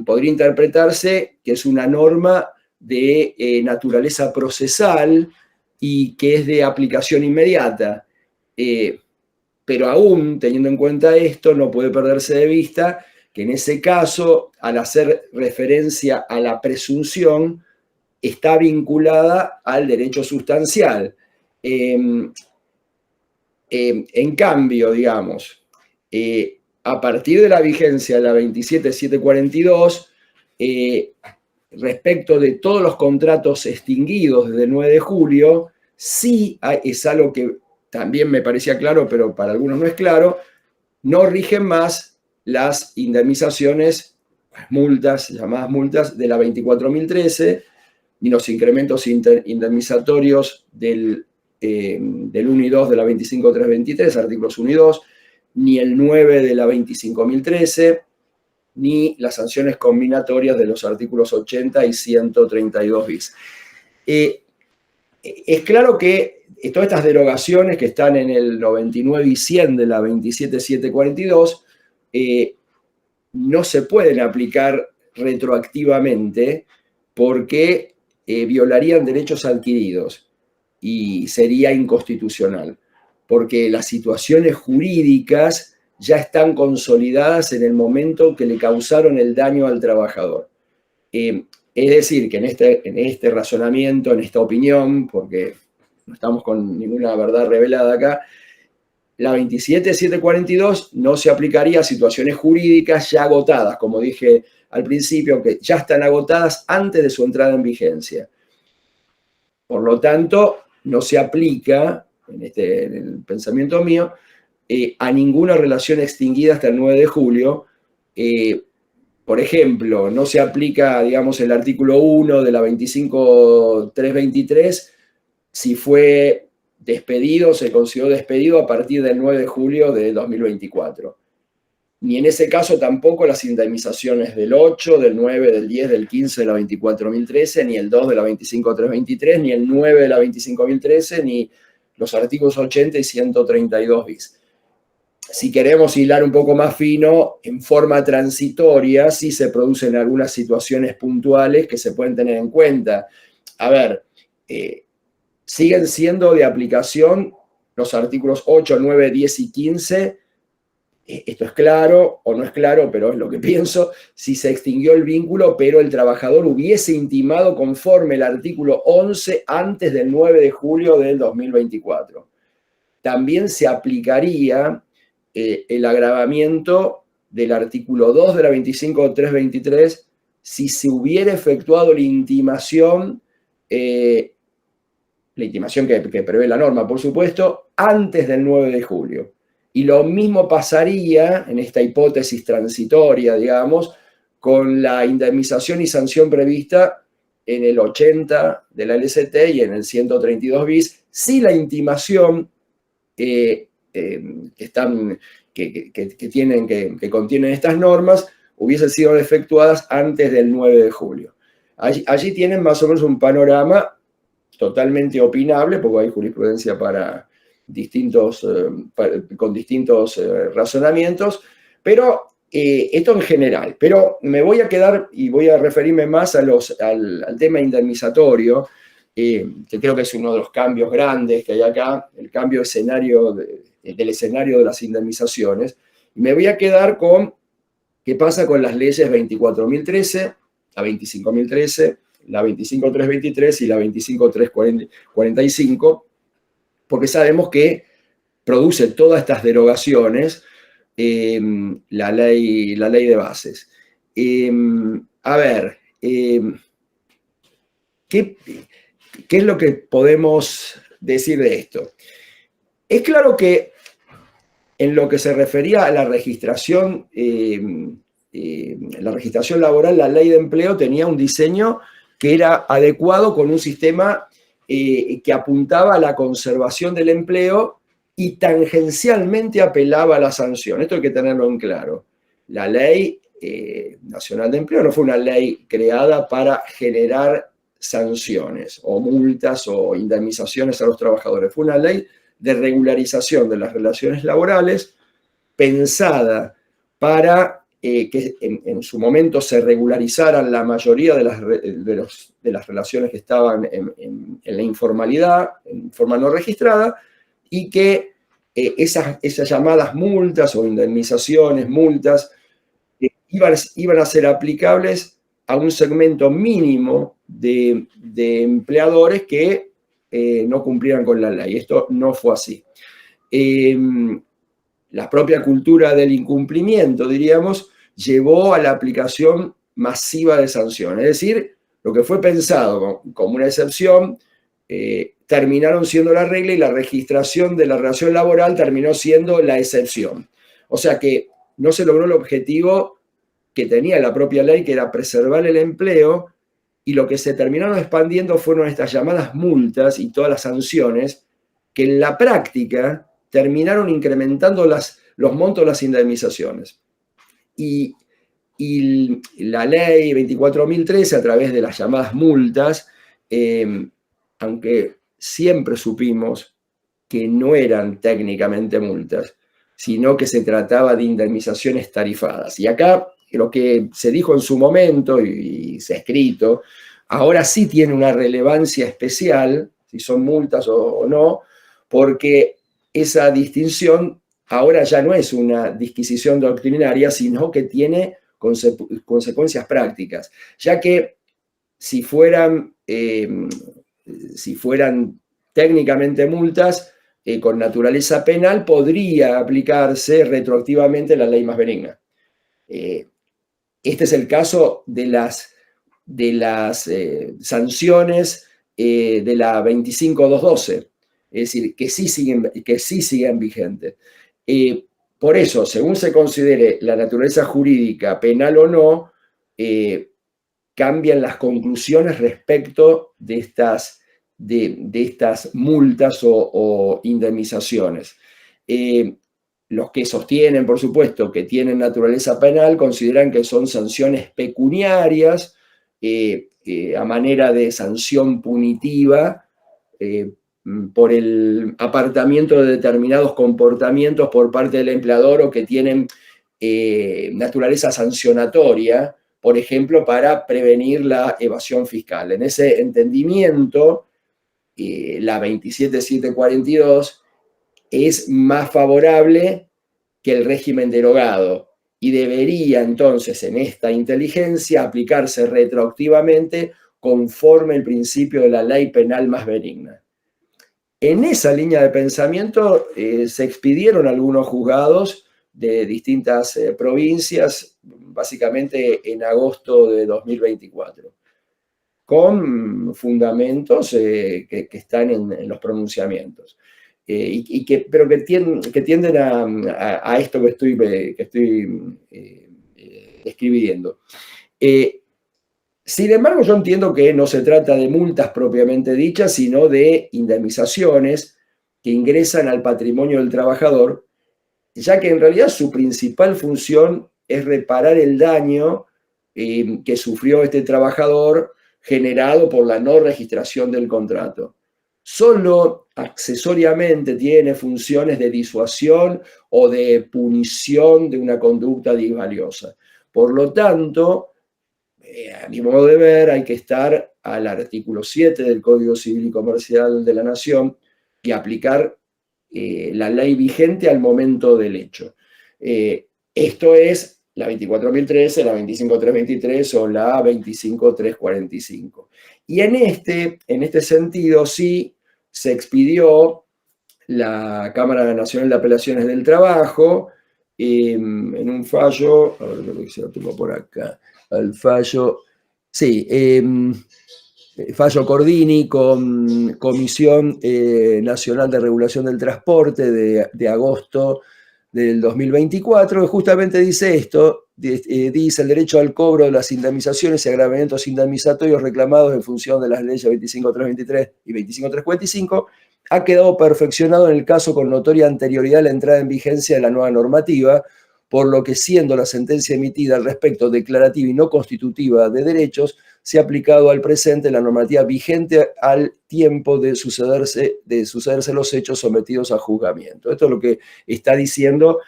podría interpretarse que es una norma de naturaleza procesal y que es de aplicación inmediata. Pero aún teniendo en cuenta esto, no puede perderse de vista que en ese caso, al hacer referencia a la presunción, está vinculada al derecho sustancial. En cambio, digamos, a partir de la vigencia de la 27.742, respecto de todos los contratos extinguidos desde el 9 de julio, sí es algo que también me parecía claro, pero para algunos no es claro, no rigen más las indemnizaciones, multas, llamadas multas de la 24.013, ni los incrementos indemnizatorios del 1 y 2 de la 25.323, artículos 1 y 2, ni el 9 de la 25.013, ni las sanciones combinatorias de los artículos 80 y 132 bis. Es claro que todas estas derogaciones que están en el 99 y 100 de la 27.742 no se pueden aplicar retroactivamente porque violarían derechos adquiridos y sería inconstitucional, porque las situaciones jurídicas ya están consolidadas en el momento que le causaron el daño al trabajador. Es decir, que en este razonamiento, en esta opinión, porque no estamos con ninguna verdad revelada acá, la 27.742 no se aplicaría a situaciones jurídicas ya agotadas, como dije al principio, que ya están agotadas antes de su entrada en vigencia. Por lo tanto, no se aplica, en el pensamiento mío, a ninguna relación extinguida hasta el 9 de julio. Por ejemplo, no se aplica, digamos, el artículo 1 de la 25.323 si fue despedido, se consideró despedido a partir del 9 de julio de 2024. Ni en ese caso tampoco las indemnizaciones del 8, del 9, del 10, del 15 de la 24.013, ni el 2 de la 25.323, ni el 9 de la 25.013, ni los artículos 80 y 132 bis. Si queremos hilar un poco más fino, en forma transitoria, sí se producen algunas situaciones puntuales que se pueden tener en cuenta. A ver, siguen siendo de aplicación los artículos 8, 9, 10 y 15. Esto es claro o no es claro, pero es lo que pienso. Si se extinguió el vínculo, pero el trabajador hubiese intimado conforme el artículo 11 antes del 9 de julio del 2024. También se aplicaría el agravamiento del artículo 2 de la 25.323 si se hubiera efectuado la intimación que prevé la norma, por supuesto, antes del 9 de julio. Y lo mismo pasaría, en esta hipótesis transitoria, digamos, con la indemnización y sanción prevista en el 80 de la LCT y en el 132 bis, si la intimación que contienen estas normas hubiesen sido efectuadas antes del 9 de julio. Allí tienen más o menos un panorama totalmente opinable, porque hay jurisprudencia con distintos razonamientos, pero esto en general. Pero me voy a quedar y voy a referirme más al tema indemnizatorio, que creo que es uno de los cambios grandes que hay acá, el cambio del escenario de las indemnizaciones. Y me voy a quedar con qué pasa con las leyes 24.013, la 25.013, la 25.323 y la 25.345, porque sabemos que produce todas estas derogaciones la ley de bases. A ver, ¿qué es lo que podemos decir de esto? Es claro que en lo que se refería a la registración laboral, la ley de empleo tenía un diseño que era adecuado con un sistema que apuntaba a la conservación del empleo y tangencialmente apelaba a la sanción. Esto hay que tenerlo en claro. La Ley Nacional de Empleo no fue una ley creada para generar sanciones o multas o indemnizaciones a los trabajadores. Fue una ley de regularización de las relaciones laborales pensada para que en su momento se regularizaran la mayoría de las relaciones que estaban en la informalidad, en forma no registrada, y que esas llamadas multas o indemnizaciones, multas, iban a ser aplicables a un segmento mínimo de empleadores que no cumplieran con la ley. Esto no fue así. La propia cultura del incumplimiento, diríamos, llevó a la aplicación masiva de sanciones. Es decir, lo que fue pensado como una excepción, terminaron siendo la regla y la registración de la relación laboral terminó siendo la excepción. O sea que no se logró el objetivo que tenía la propia ley, que era preservar el empleo, y lo que se terminaron expandiendo fueron estas llamadas multas y todas las sanciones, que en la práctica terminaron incrementando los montos de las indemnizaciones. Y la ley 24.013, a través de las llamadas multas, aunque siempre supimos que no eran técnicamente multas, sino que se trataba de indemnizaciones tarifadas. Y acá lo que se dijo en su momento y se ha escrito, ahora sí tiene una relevancia especial, si son multas o no, porque esa distinción ahora ya no es una disquisición doctrinaria, sino que tiene consecuencias prácticas, ya que si fueran técnicamente multas con naturaleza penal, podría aplicarse retroactivamente la ley más benigna. Este es el caso de las sanciones de la 25.212, es decir, que sí siguen vigentes. Por eso, según se considere la naturaleza jurídica penal o no, cambian las conclusiones respecto de estas multas o indemnizaciones. Los que sostienen, por supuesto, que tienen naturaleza penal, consideran que son sanciones pecuniarias a manera de sanción punitiva por el apartamiento de determinados comportamientos por parte del empleador o que tienen naturaleza sancionatoria, por ejemplo, para prevenir la evasión fiscal. En ese entendimiento, la 27.742 es más favorable que el régimen derogado y debería entonces en esta inteligencia aplicarse retroactivamente conforme el principio de la ley penal más benigna. En esa línea de pensamiento se expidieron algunos juzgados de distintas provincias, básicamente en agosto de 2024, con fundamentos que están en los pronunciamientos. Pero que tienden a esto que estoy escribiendo. Sin embargo, yo entiendo que no se trata de multas propiamente dichas, sino de indemnizaciones que ingresan al patrimonio del trabajador, ya que en realidad su principal función es reparar el daño que sufrió este trabajador generado por la no registración del contrato. Solo accesoriamente tiene funciones de disuasión o de punición de una conducta disvaliosa. Por lo tanto, a mi modo de ver, hay que estar al artículo 7 del Código Civil y Comercial de la Nación y aplicar la ley vigente al momento del hecho. Esto es la 24.013, la 25.323 o la 25.345. Y en este sentido sí se expidió la Cámara Nacional de Apelaciones del Trabajo en un fallo, a ver si lo tengo por acá, al fallo, sí, fallo Cordini con Comisión Nacional de Regulación del Transporte de agosto del 2024, que justamente dice esto, dice el derecho al cobro de las indemnizaciones y agravamientos indemnizatorios reclamados en función de las leyes 25.323 y 25.345 ha quedado perfeccionado en el caso con notoria anterioridad a la entrada en vigencia de la nueva normativa, por lo que siendo la sentencia emitida al respecto declarativa y no constitutiva de derechos, se ha aplicado al presente la normativa vigente al tiempo de sucederse los hechos sometidos a juzgamiento. Esto es lo que está diciendo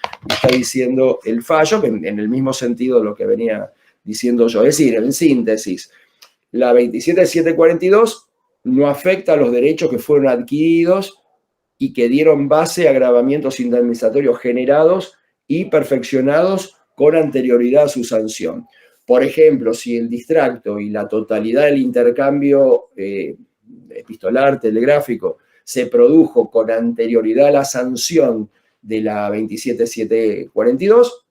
el fallo, que en el mismo sentido de lo que venía diciendo yo. Es decir, en síntesis, la 27.742 no afecta a los derechos que fueron adquiridos y que dieron base a agravamientos indemnizatorios generados y perfeccionados con anterioridad a su sanción. Por ejemplo, si el distracto y la totalidad del intercambio epistolar, telegráfico, se produjo con anterioridad a la sanción de la 27742,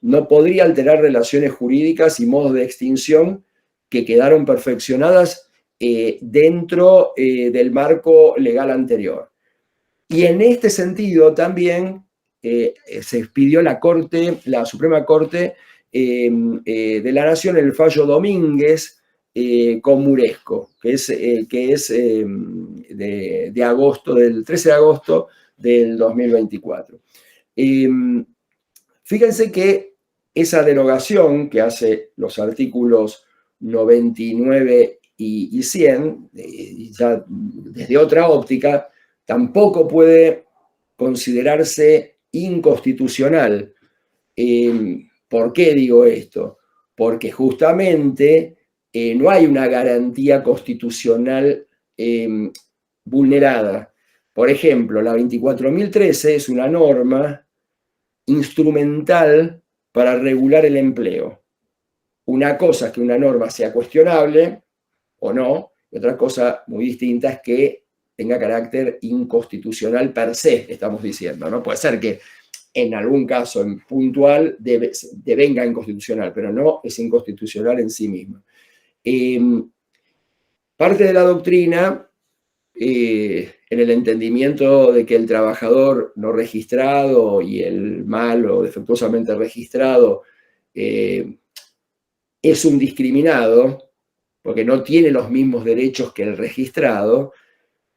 no podría alterar relaciones jurídicas y modos de extinción que quedaron perfeccionadas dentro del marco legal anterior. Y en este sentido también se expidió la Suprema Corte de la Nación el fallo Domínguez con Muresco, que es de agosto, del 13 de agosto del 2024. Fíjense que esa derogación que hace los artículos 99 y 100, ya desde otra óptica, tampoco puede considerarse inconstitucional. ¿Por qué digo esto? Porque justamente no hay una garantía constitucional vulnerada. Por ejemplo, la 24.013 es una norma instrumental para regular el empleo. Una cosa es que una norma sea cuestionable o no, y otra cosa muy distinta es que tenga carácter inconstitucional per se, estamos diciendo, ¿no? Puede ser que en algún caso en puntual devenga inconstitucional, pero no es inconstitucional en sí misma. Parte de la doctrina, en el entendimiento de que el trabajador no registrado y el mal o defectuosamente registrado es un discriminado, porque no tiene los mismos derechos que el registrado,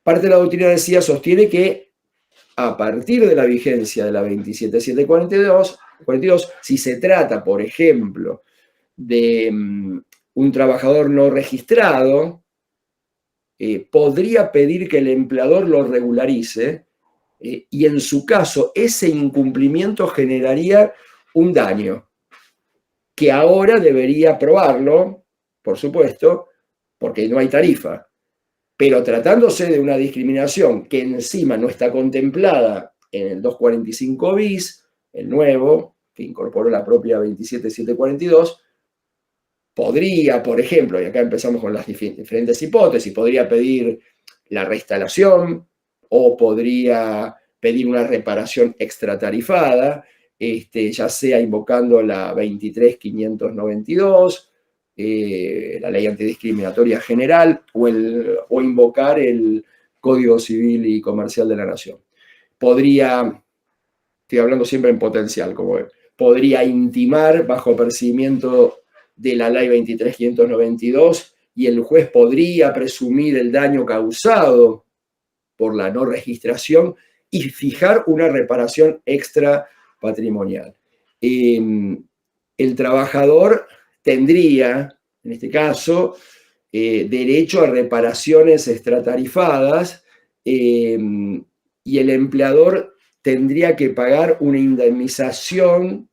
parte de la doctrina sostiene que a partir de la vigencia de la 27742, si se trata, por ejemplo, de un trabajador no registrado, podría pedir que el empleador lo regularice y en su caso ese incumplimiento generaría un daño que ahora debería probarlo, por supuesto, porque no hay tarifa. Pero tratándose de una discriminación que encima no está contemplada en el 245 bis, el nuevo, que incorporó la propia 27742, podría, por ejemplo, y acá empezamos con las diferentes hipótesis, podría pedir la reinstalación o podría pedir una reparación extratarifada, ya sea invocando la 23.592, la ley antidiscriminatoria general o invocar el Código Civil y Comercial de la Nación. Podría, estoy hablando siempre en potencial, podría intimar bajo apercibimiento de la ley 23.592 y el juez podría presumir el daño causado por la no registración y fijar una reparación extra patrimonial. El trabajador tendría, en este caso, derecho a reparaciones extratarifadas y el empleador tendría que pagar una indemnización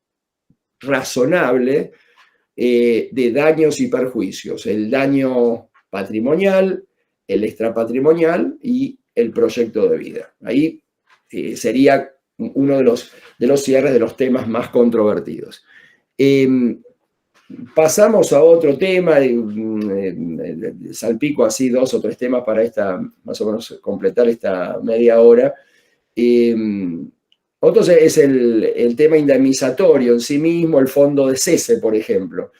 razonable de daños y perjuicios, el daño patrimonial, el extrapatrimonial y el proyecto de vida. Ahí sería uno de los cierres de los temas más controvertidos. Pasamos a otro tema, salpico así 2 o 3 temas para más o menos completar esta media hora. Otro es el tema indemnizatorio en sí mismo, el fondo de cese, por ejemplo.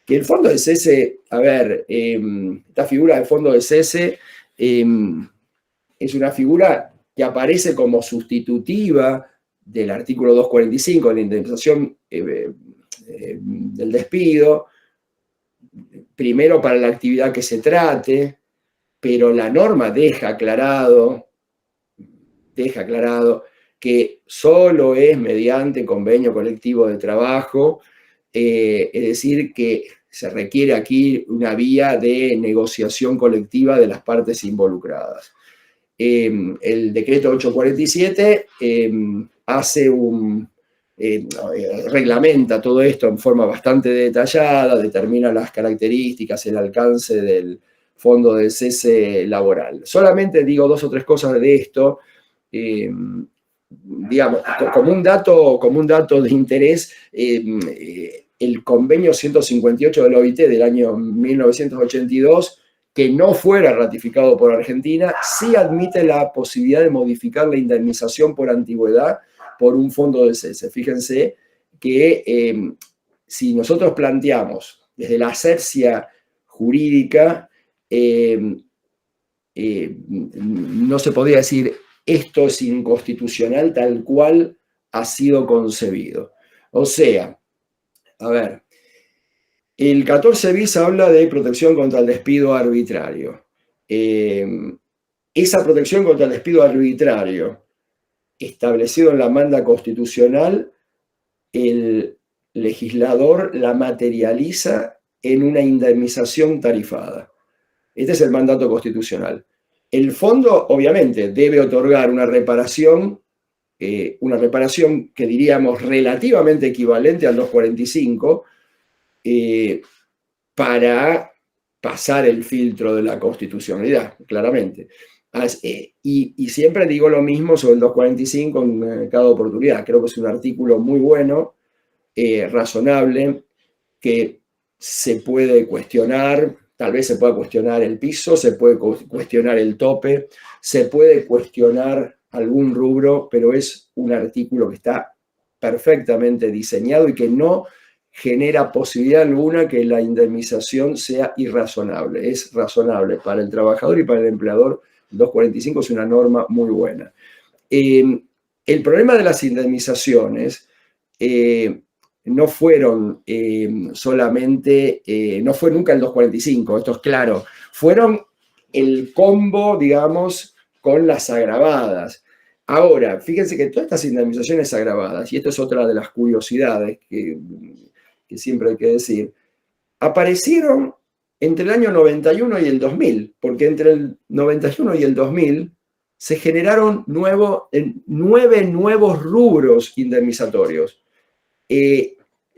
Que el fondo de cese, a ver, esta figura del fondo de cese es una figura que aparece como sustitutiva del artículo 245 de la indemnización del despido, primero para la actividad que se trate, pero la norma deja aclarado que solo es mediante convenio colectivo de trabajo, es decir, que se requiere aquí una vía de negociación colectiva de las partes involucradas. El decreto 847 reglamenta todo esto en forma bastante detallada, determina las características, el alcance del fondo de cese laboral. Solamente digo 2 o 3 cosas de esto, digamos, como un dato de interés. el convenio 158 de la OIT del año 1982, que no fuera ratificado por Argentina, sí admite la posibilidad de modificar la indemnización por antigüedad por un fondo de cese. Fíjense que si nosotros planteamos desde la asepsia jurídica, no se podría decir esto es inconstitucional tal cual ha sido concebido. O sea, a ver, el 14 bis habla de protección contra el despido arbitrario. Esa protección contra el despido arbitrario, establecido en la manda constitucional, el legislador la materializa en una indemnización tarifada. Este es el mandato constitucional. El fondo, obviamente, debe otorgar una reparación que diríamos relativamente equivalente al 245, para pasar el filtro de la constitucionalidad, claramente. Y siempre digo lo mismo sobre el 245 en cada oportunidad. Creo que es un artículo muy bueno, razonable, que se puede cuestionar. Tal vez se pueda cuestionar el piso, se puede cuestionar el tope, se puede cuestionar algún rubro, pero es un artículo que está perfectamente diseñado y que no genera posibilidad alguna que la indemnización sea irrazonable. Es razonable para el trabajador y para el empleador. El 245 es una norma muy buena. El problema de las indemnizaciones no fueron solamente, no fue nunca el 245, esto es claro, fueron el combo, digamos, con las agravadas. Ahora, fíjense que todas estas indemnizaciones agravadas, y esto es otra de las curiosidades que siempre hay que decir, aparecieron entre el año 91 y el 2000, porque entre el 91 y el 2000 se generaron 9 nuevos rubros indemnizatorios.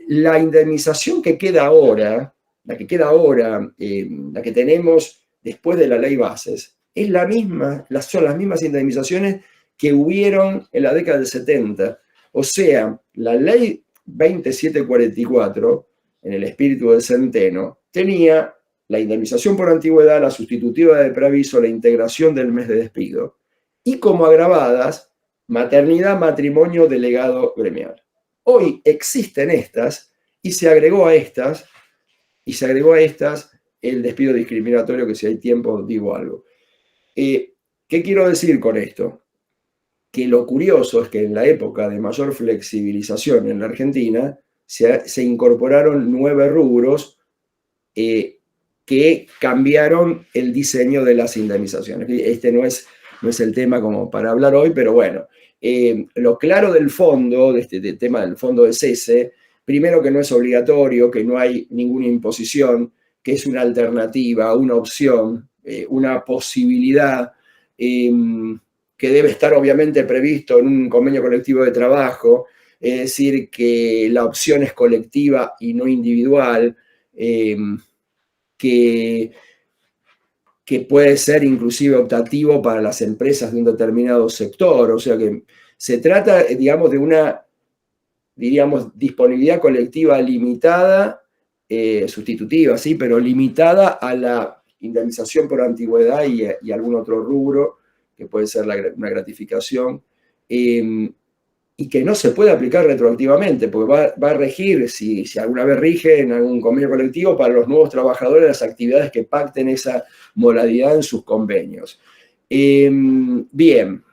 La indemnización que queda ahora, la que tenemos después de la ley Bases, es la misma, son las mismas indemnizaciones que hubieron en la década del 70. O sea, la ley 2744, en el espíritu del Centeno, tenía la indemnización por antigüedad, la sustitutiva de preaviso, la integración del mes de despido, y como agravadas, maternidad, matrimonio, delegado gremial. Hoy existen estas y se agregó a estas el despido discriminatorio, que si hay tiempo digo algo. ¿Qué quiero decir con esto? Que lo curioso es que en la época de mayor flexibilización en la Argentina se incorporaron 9 rubros que cambiaron el diseño de las indemnizaciones. Este no es el tema como para hablar hoy, pero bueno, lo claro del fondo, de este tema del fondo de cese, primero que no es obligatorio, que no hay ninguna imposición, que es una alternativa, una opción, una posibilidad, que debe estar obviamente previsto en un convenio colectivo de trabajo, es decir, que la opción es colectiva y no individual, que puede ser inclusive optativo para las empresas de un determinado sector. O sea que se trata, digamos, de una, diríamos, disponibilidad colectiva limitada, sustitutiva, sí, pero limitada a la indemnización por antigüedad y algún otro rubro, que puede ser una gratificación, y que no se puede aplicar retroactivamente, porque va a regir, si alguna vez rige en algún convenio colectivo, para los nuevos trabajadores las actividades que pacten esa modalidad en sus convenios. Bien,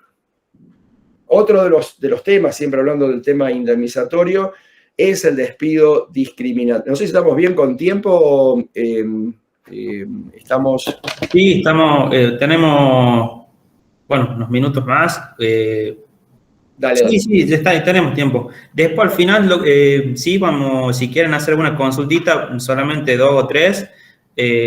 otro de los temas, siempre hablando del tema indemnizatorio, es el despido discriminatorio. No sé si estamos bien con tiempo. Estamos... Sí, tenemos, bueno, unos minutos más. Dale. Sí, tenemos tiempo. Después, al final, sí, vamos, si quieren hacer alguna consultita, solamente 2 o 3,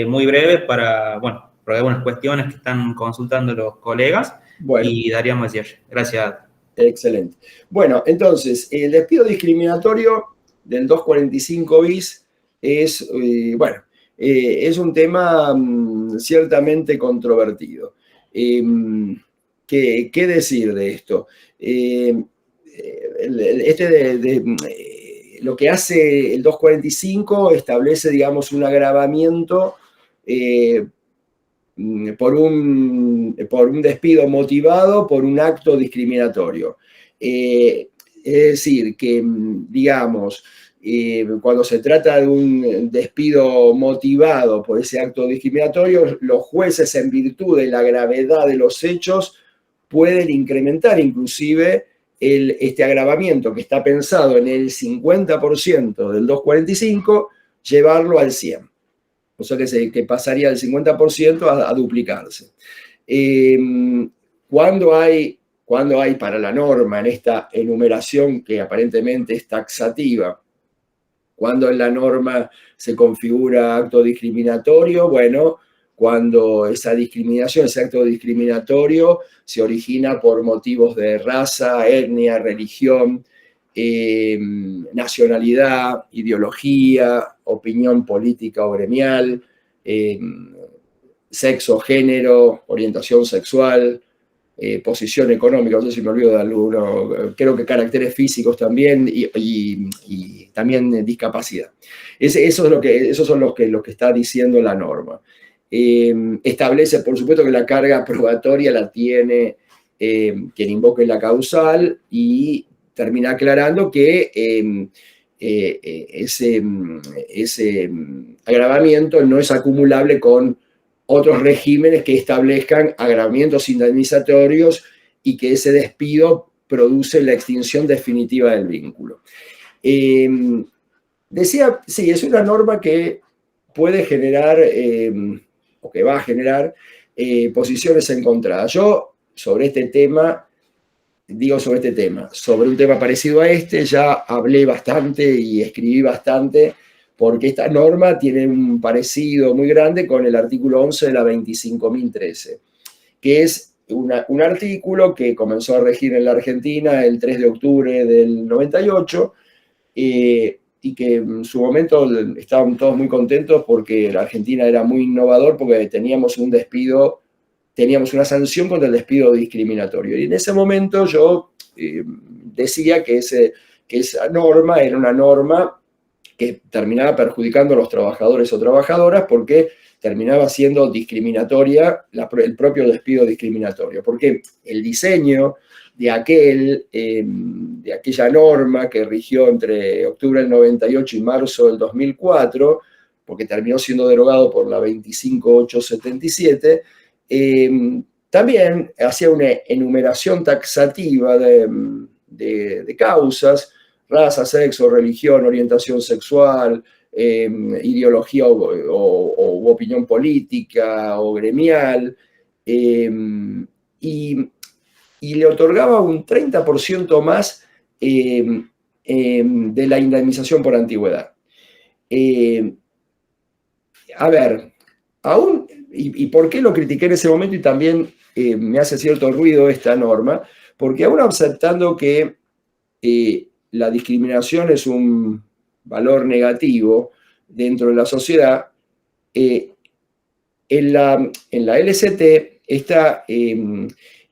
muy breves, bueno, por algunas cuestiones que están consultando los colegas, bueno, y daríamos cierre. Gracias. Excelente. Bueno, entonces, el despido discriminatorio del 245 bis es, bueno, es un tema ciertamente controvertido. ¿Qué decir de esto? lo que hace el 245 establece, digamos, un agravamiento por un despido motivado por un acto discriminatorio. Es decir, que, digamos, cuando se trata de un despido motivado por ese acto discriminatorio, los jueces, en virtud de la gravedad de los hechos, pueden incrementar inclusive este agravamiento que está pensado en el 50% del 245, llevarlo al 100%. O sea que pasaría del 50% a duplicarse. Cuando hay para la norma, en esta enumeración que aparentemente es taxativa, cuando en la norma se configura acto discriminatorio, bueno, cuando esa discriminación, ese acto discriminatorio se origina por motivos de raza, etnia, religión, nacionalidad, ideología, opinión política o gremial, sexo, género, orientación sexual, posición económica, no sé si me olvido de alguno, creo que caracteres físicos también y también discapacidad. Esos son los que está diciendo la norma. Establece, por supuesto, que la carga probatoria la tiene quien invoque la causal y termina aclarando que ese agravamiento no es acumulable con otros regímenes que establezcan agravamientos indemnizatorios y que ese despido produce la extinción definitiva del vínculo. Decía, sí, es una norma que puede generar, o que va a generar, posiciones encontradas. Yo, sobre un tema parecido a este, ya hablé bastante y escribí bastante, porque esta norma tiene un parecido muy grande con el artículo 11 de la 25.013, que es un artículo que comenzó a regir en la Argentina el 3 de octubre del 98, y que en su momento estaban todos muy contentos porque la Argentina era muy innovador, porque teníamos una sanción contra el despido discriminatorio. Y en ese momento yo decía que esa norma era una norma que terminaba perjudicando a los trabajadores o trabajadoras porque terminaba siendo discriminatoria el propio despido discriminatorio. Porque el diseño de aquella norma que rigió entre octubre del 98 y marzo del 2004, porque terminó siendo derogado por la 25877, también hacía una enumeración taxativa de causas: raza, sexo, religión, orientación sexual, ideología o opinión política o gremial, y le otorgaba un 30% más de la indemnización por antigüedad. A ver, aún, y por qué lo critiqué en ese momento y también me hace cierto ruido esta norma, porque aún aceptando que la discriminación es un valor negativo dentro de la sociedad, en la LCT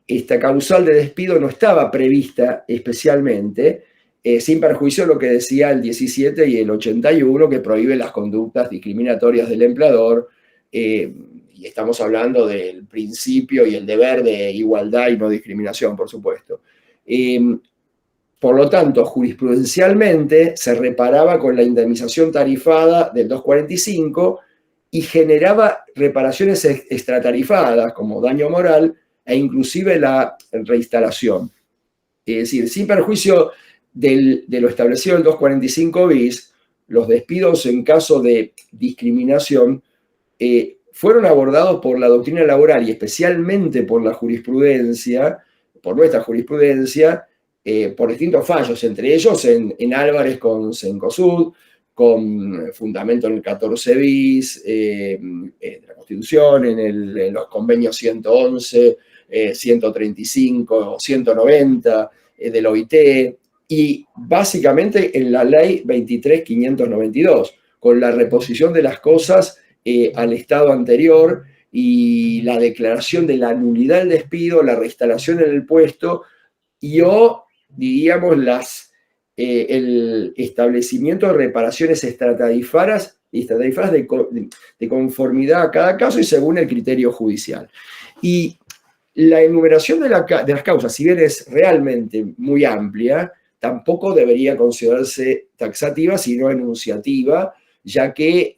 esta causal de despido no estaba prevista especialmente, sin perjuicio de lo que decía el 17 y el 81, que prohíbe las conductas discriminatorias del empleador, y estamos hablando del principio y el deber de igualdad y no discriminación, por supuesto. Por lo tanto, jurisprudencialmente se reparaba con la indemnización tarifada del 245 y generaba reparaciones extratarifadas, como daño moral e inclusive la reinstalación. Es decir, sin perjuicio de lo establecido en el 245 bis, los despidos en caso de discriminación fueron abordados por la doctrina laboral y especialmente por la jurisprudencia, por nuestra jurisprudencia, por distintos fallos, entre ellos en Álvarez con Cencosud, con fundamento en el 14 bis, en la Constitución, en los convenios 111, 135 o 190 del OIT, y básicamente en la ley 23.592, con la reposición de las cosas al estado anterior y la declaración de la nulidad del despido, la reinstalación en el puesto, diríamos, el establecimiento de reparaciones estratarifadas de conformidad a cada caso y según el criterio judicial. Y la enumeración de las causas, si bien es realmente muy amplia, tampoco debería considerarse taxativa, sino enunciativa, ya que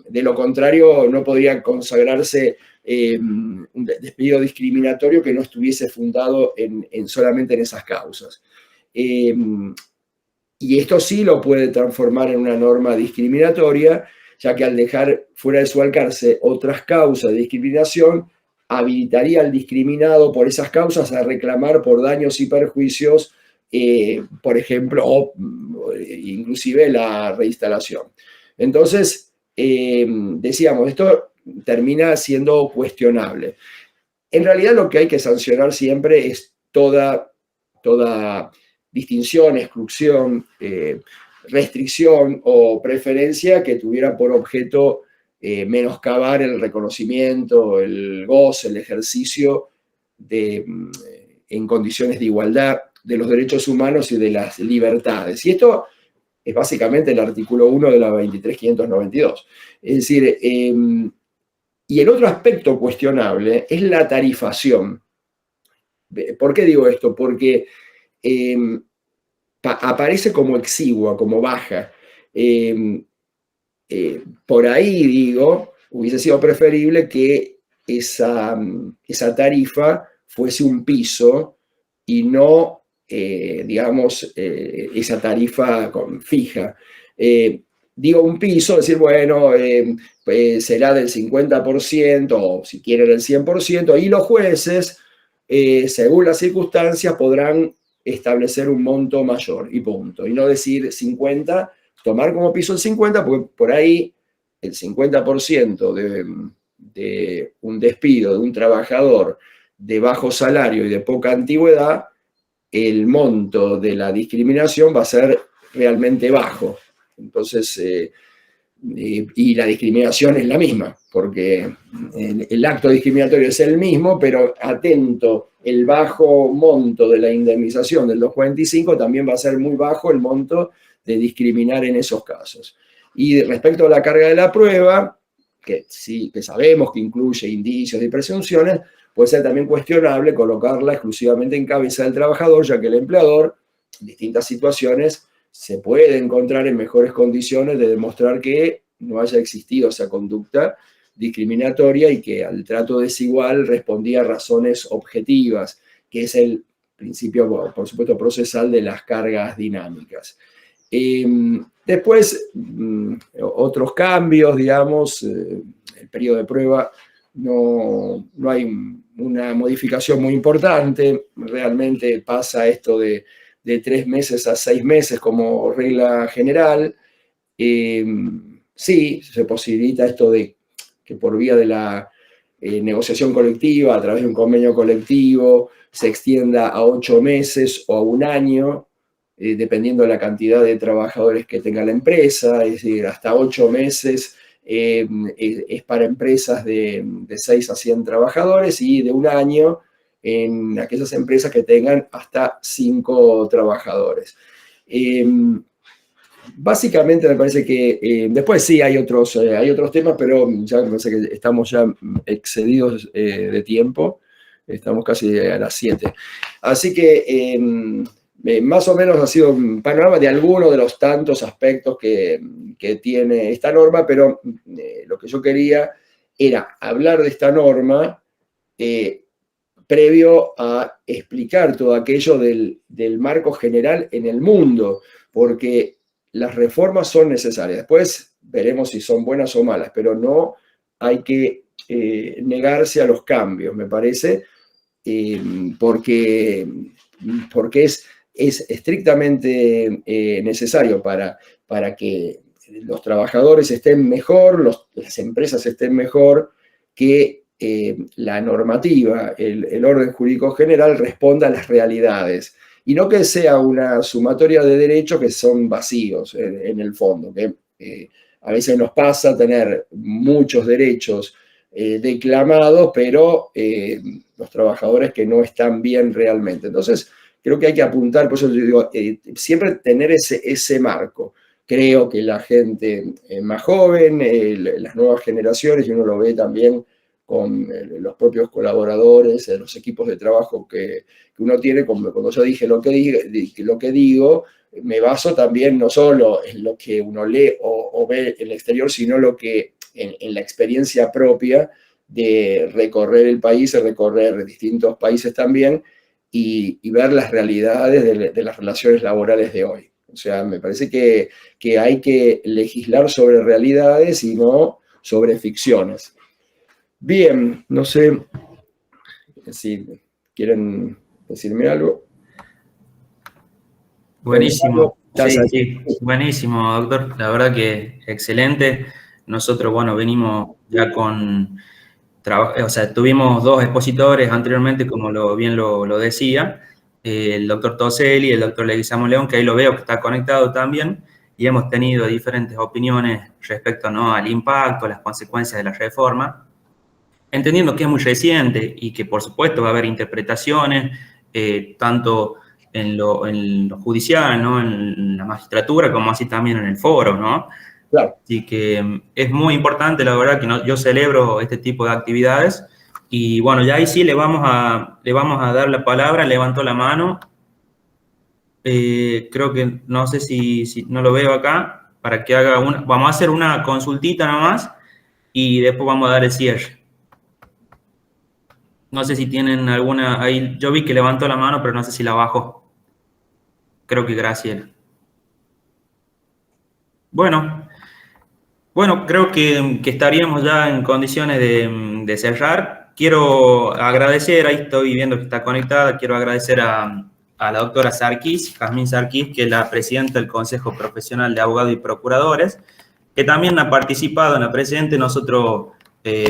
de lo contrario no podría consagrarse un despido discriminatorio que no estuviese fundado solamente en esas causas. Y esto sí lo puede transformar en una norma discriminatoria, ya que al dejar fuera de su alcance otras causas de discriminación, habilitaría al discriminado por esas causas a reclamar por daños y perjuicios, por ejemplo, o inclusive la reinstalación. Entonces, decíamos, esto termina siendo cuestionable. En realidad lo que hay que sancionar siempre es toda distinción, exclusión, restricción o preferencia que tuviera por objeto menoscabar el reconocimiento, el goce, el ejercicio en condiciones de igualdad de los derechos humanos y de las libertades. Y esto es básicamente el artículo 1 de la 23.592. Es decir, y el otro aspecto cuestionable es la tarifación. ¿Por qué digo esto? Porque aparece como exigua, como baja. Por ahí, digo, hubiese sido preferible que esa tarifa fuese un piso y no, digamos, esa tarifa fija. Digo un piso, decir, bueno, será del 50%, o si quieren el 100%, y los jueces, según las circunstancias, podrán establecer un monto mayor, y punto. Y no decir 50, tomar como piso el 50, porque por ahí el 50% de un despido de un trabajador de bajo salario y de poca antigüedad, el monto de la discriminación va a ser realmente bajo. Entonces, y la discriminación es la misma, porque el acto discriminatorio es el mismo, pero atento, el bajo monto de la indemnización del 245 también va a ser muy bajo el monto de discriminar en esos casos. Y respecto a la carga de la prueba, que sí, que sabemos que incluye indicios y presunciones, puede ser también cuestionable colocarla exclusivamente en cabeza del trabajador, ya que el empleador, en distintas situaciones, se puede encontrar en mejores condiciones de demostrar que no haya existido esa conducta discriminatoria y que al trato desigual respondía a razones objetivas, que es el principio, por supuesto, procesal de las cargas dinámicas. Después, otros cambios, digamos, el periodo de prueba, no hay una modificación muy importante, realmente pasa esto de 3 meses a 6 meses como regla general. Sí, se posibilita esto de que por vía de la negociación colectiva, a través de un convenio colectivo, se extienda a 8 meses o a 1 año, dependiendo de la cantidad de trabajadores que tenga la empresa, es decir, hasta 8 meses es para empresas de 6 a 100 trabajadores y de 1 año en aquellas empresas que tengan hasta 5 trabajadores. Básicamente me parece que después sí hay otros temas, pero ya me parece que estamos ya excedidos de tiempo, estamos casi a las 7. Así que más o menos ha sido un panorama de algunos de los tantos aspectos que tiene esta norma, pero lo que yo quería era hablar de esta norma previo a explicar todo aquello del marco general en el mundo, porque las reformas son necesarias. Después veremos si son buenas o malas, pero no hay que negarse a los cambios, me parece, porque es estrictamente necesario para que los trabajadores estén mejor, las empresas estén mejor, que la normativa, el orden jurídico general responda a las realidades y no que sea una sumatoria de derechos que son vacíos en el fondo, que a veces nos pasa tener muchos derechos declamados, pero los trabajadores que no están bien realmente. Entonces, creo que hay que apuntar, por eso yo digo, siempre tener ese marco. Creo que la gente más joven, las nuevas generaciones, y uno lo ve también con los propios colaboradores, los equipos de trabajo que uno tiene, cuando yo dije lo que digo, me baso también no solo en lo que uno lee o ve en el exterior, sino lo que en la experiencia propia de recorrer el país, de recorrer distintos países también, y ver las realidades de las relaciones laborales de hoy. O sea, me parece que hay que legislar sobre realidades y no sobre ficciones. Bien, no sé si quieren decirme algo. Buenísimo, ¿Estás ahí? sí, buenísimo, doctor. La verdad que excelente. Nosotros, bueno, venimos ya con o sea, tuvimos dos expositores anteriormente, como bien lo decía, el doctor Toselli y el doctor Leguizamo León, que ahí lo veo que está conectado también, y hemos tenido diferentes opiniones respecto, ¿no?, al impacto, las consecuencias de la reforma, entendiendo que es muy reciente y que, por supuesto, va a haber interpretaciones, tanto en lo judicial, ¿no?, en la magistratura, como así también en el foro, ¿no? Claro. Así que es muy importante, la verdad, que yo celebro este tipo de actividades. Y bueno, ya ahí sí le vamos a dar la palabra. Levantó la mano. Creo que, no sé si no lo veo acá, para que haga vamos a hacer una consultita nomás y después vamos a dar el cierre. No sé si tienen alguna, ahí yo vi que levantó la mano, pero no sé si la bajó. Creo que Graciela. Bueno, creo que estaríamos ya en condiciones de cerrar. Quiero agradecer, ahí estoy viendo que está conectada, quiero agradecer a la doctora Sarkis, Jazmín Sarkis, que es la presidenta del Consejo Profesional de Abogados y Procuradores, que también ha participado en la presente. Nosotros,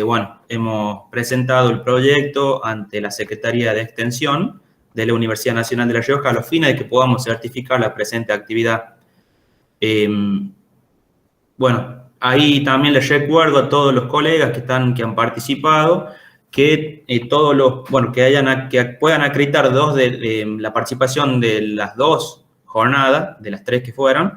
bueno, hemos presentado el proyecto ante la Secretaría de Extensión de la Universidad Nacional de La Rioja a los fines de que podamos certificar la presente actividad. Bueno, ahí también les recuerdo a todos los colegas que han participado que que puedan acreditar la participación de las dos jornadas, de las tres que fueron,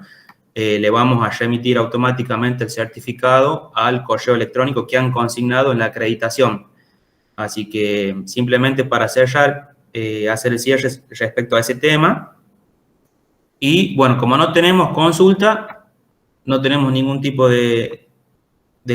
le vamos a remitir automáticamente el certificado al correo electrónico que han consignado en la acreditación. Así que simplemente para cerrar, hacer el cierre respecto a ese tema. Y bueno, como no tenemos consulta, no tenemos ningún tipo de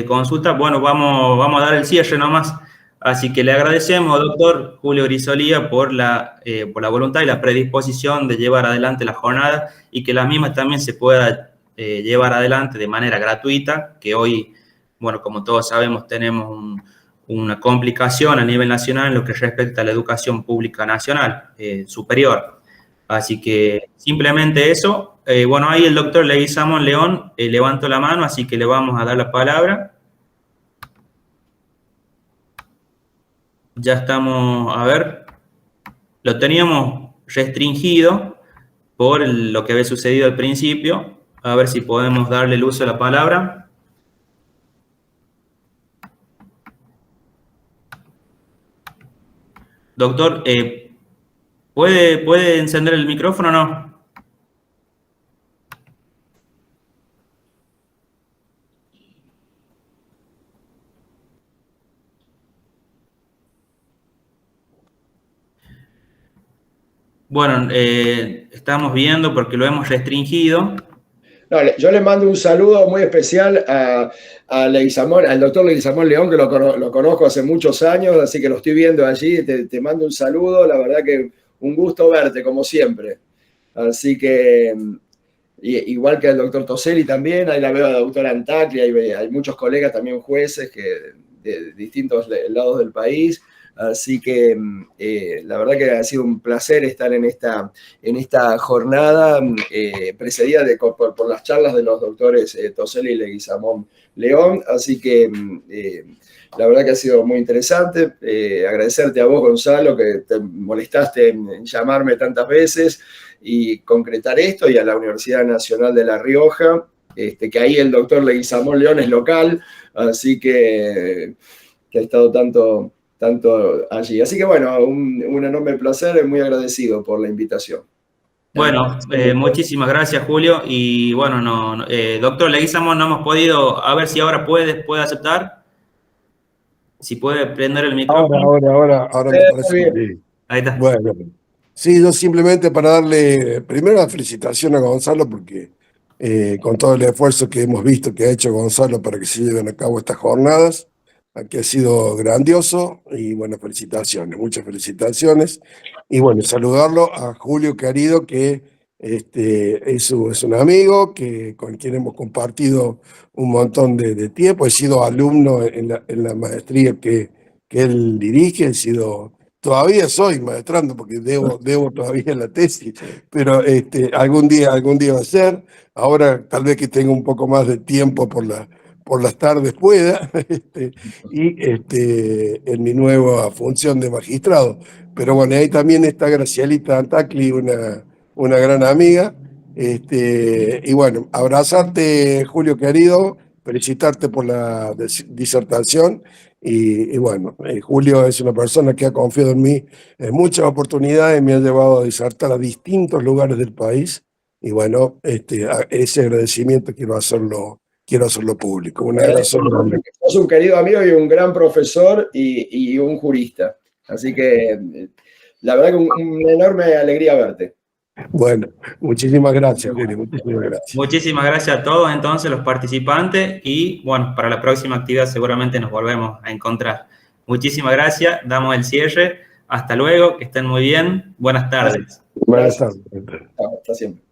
consulta, bueno, vamos a dar el cierre nomás. Así que le agradecemos, doctor Julio Grisolía, por la voluntad y la predisposición de llevar adelante la jornada y que la misma también se pueda llevar adelante de manera gratuita, que hoy, bueno, como todos sabemos, tenemos una complicación a nivel nacional en lo que respecta a la educación pública nacional superior. Así que simplemente eso. Bueno, ahí el doctor Leguizamo León levantó la mano, así que le vamos a dar la palabra. Ya estamos, a ver, lo teníamos restringido por lo que había sucedido al principio. A ver si podemos darle el uso de la palabra. Doctor, ¿puede encender el micrófono o no? Bueno, estamos viendo porque lo hemos restringido. No, yo le mando un saludo muy especial al doctor Leguizamo León, que lo conozco hace muchos años, así que lo estoy viendo allí. Te mando un saludo, la verdad que un gusto verte, como siempre. Así que, igual que al doctor Toselli también, ahí la veo a la doctora Antacli, hay muchos colegas también jueces de distintos lados del país. Así que la verdad que ha sido un placer estar en esta jornada precedida por las charlas de los doctores Toselli y Leguizamo León. Así que la verdad que ha sido muy interesante. Agradecerte a vos, Gonzalo, que te molestaste en llamarme tantas veces y concretar esto, y a la Universidad Nacional de La Rioja, que ahí el doctor Leguizamo León es local, así que ha estado tanto tanto allí. Así que bueno, un enorme placer, muy agradecido por la invitación. Bueno, muchísimas gracias, Julio. Y bueno, doctor Leguizamo, no hemos podido, a ver si ahora puede aceptar. Si puede prender el micrófono. Ahora me parece Muy que bien. sí. Ahí está. Bueno, sí, yo simplemente para darle primero la felicitación a Gonzalo, porque con todo el esfuerzo que hemos visto que ha hecho Gonzalo para que se lleven a cabo estas jornadas, que ha sido grandioso, y bueno, felicitaciones, muchas felicitaciones. Y bueno, saludarlo a Julio Querido, que es un amigo con quien hemos compartido un montón de tiempo. He sido alumno en la maestría que él dirige, todavía soy maestrando porque debo todavía la tesis, pero algún día va a ser. Ahora tal vez que tenga un poco más de tiempo por las tardes pueda, en mi nueva función de magistrado. Pero bueno, ahí también está Gracielita Antacli, una gran amiga. Y bueno, abrazarte, Julio querido, felicitarte por la disertación. Y bueno, Julio es una persona que ha confiado en mí en muchas oportunidades, me ha llevado a disertar a distintos lugares del país. Y bueno, ese agradecimiento quiero hacerlo público. Un abrazo grande. Sos un querido amigo y un gran profesor y un jurista. Así que la verdad que una enorme alegría verte. Bueno, muchísimas gracias, Julio. Muchísimas gracias. Muchísimas gracias a todos entonces los participantes y bueno, para la próxima actividad seguramente nos volvemos a encontrar. Muchísimas gracias, damos el cierre. Hasta luego, que estén muy bien. Buenas tardes. Buenas tardes. Hasta siempre.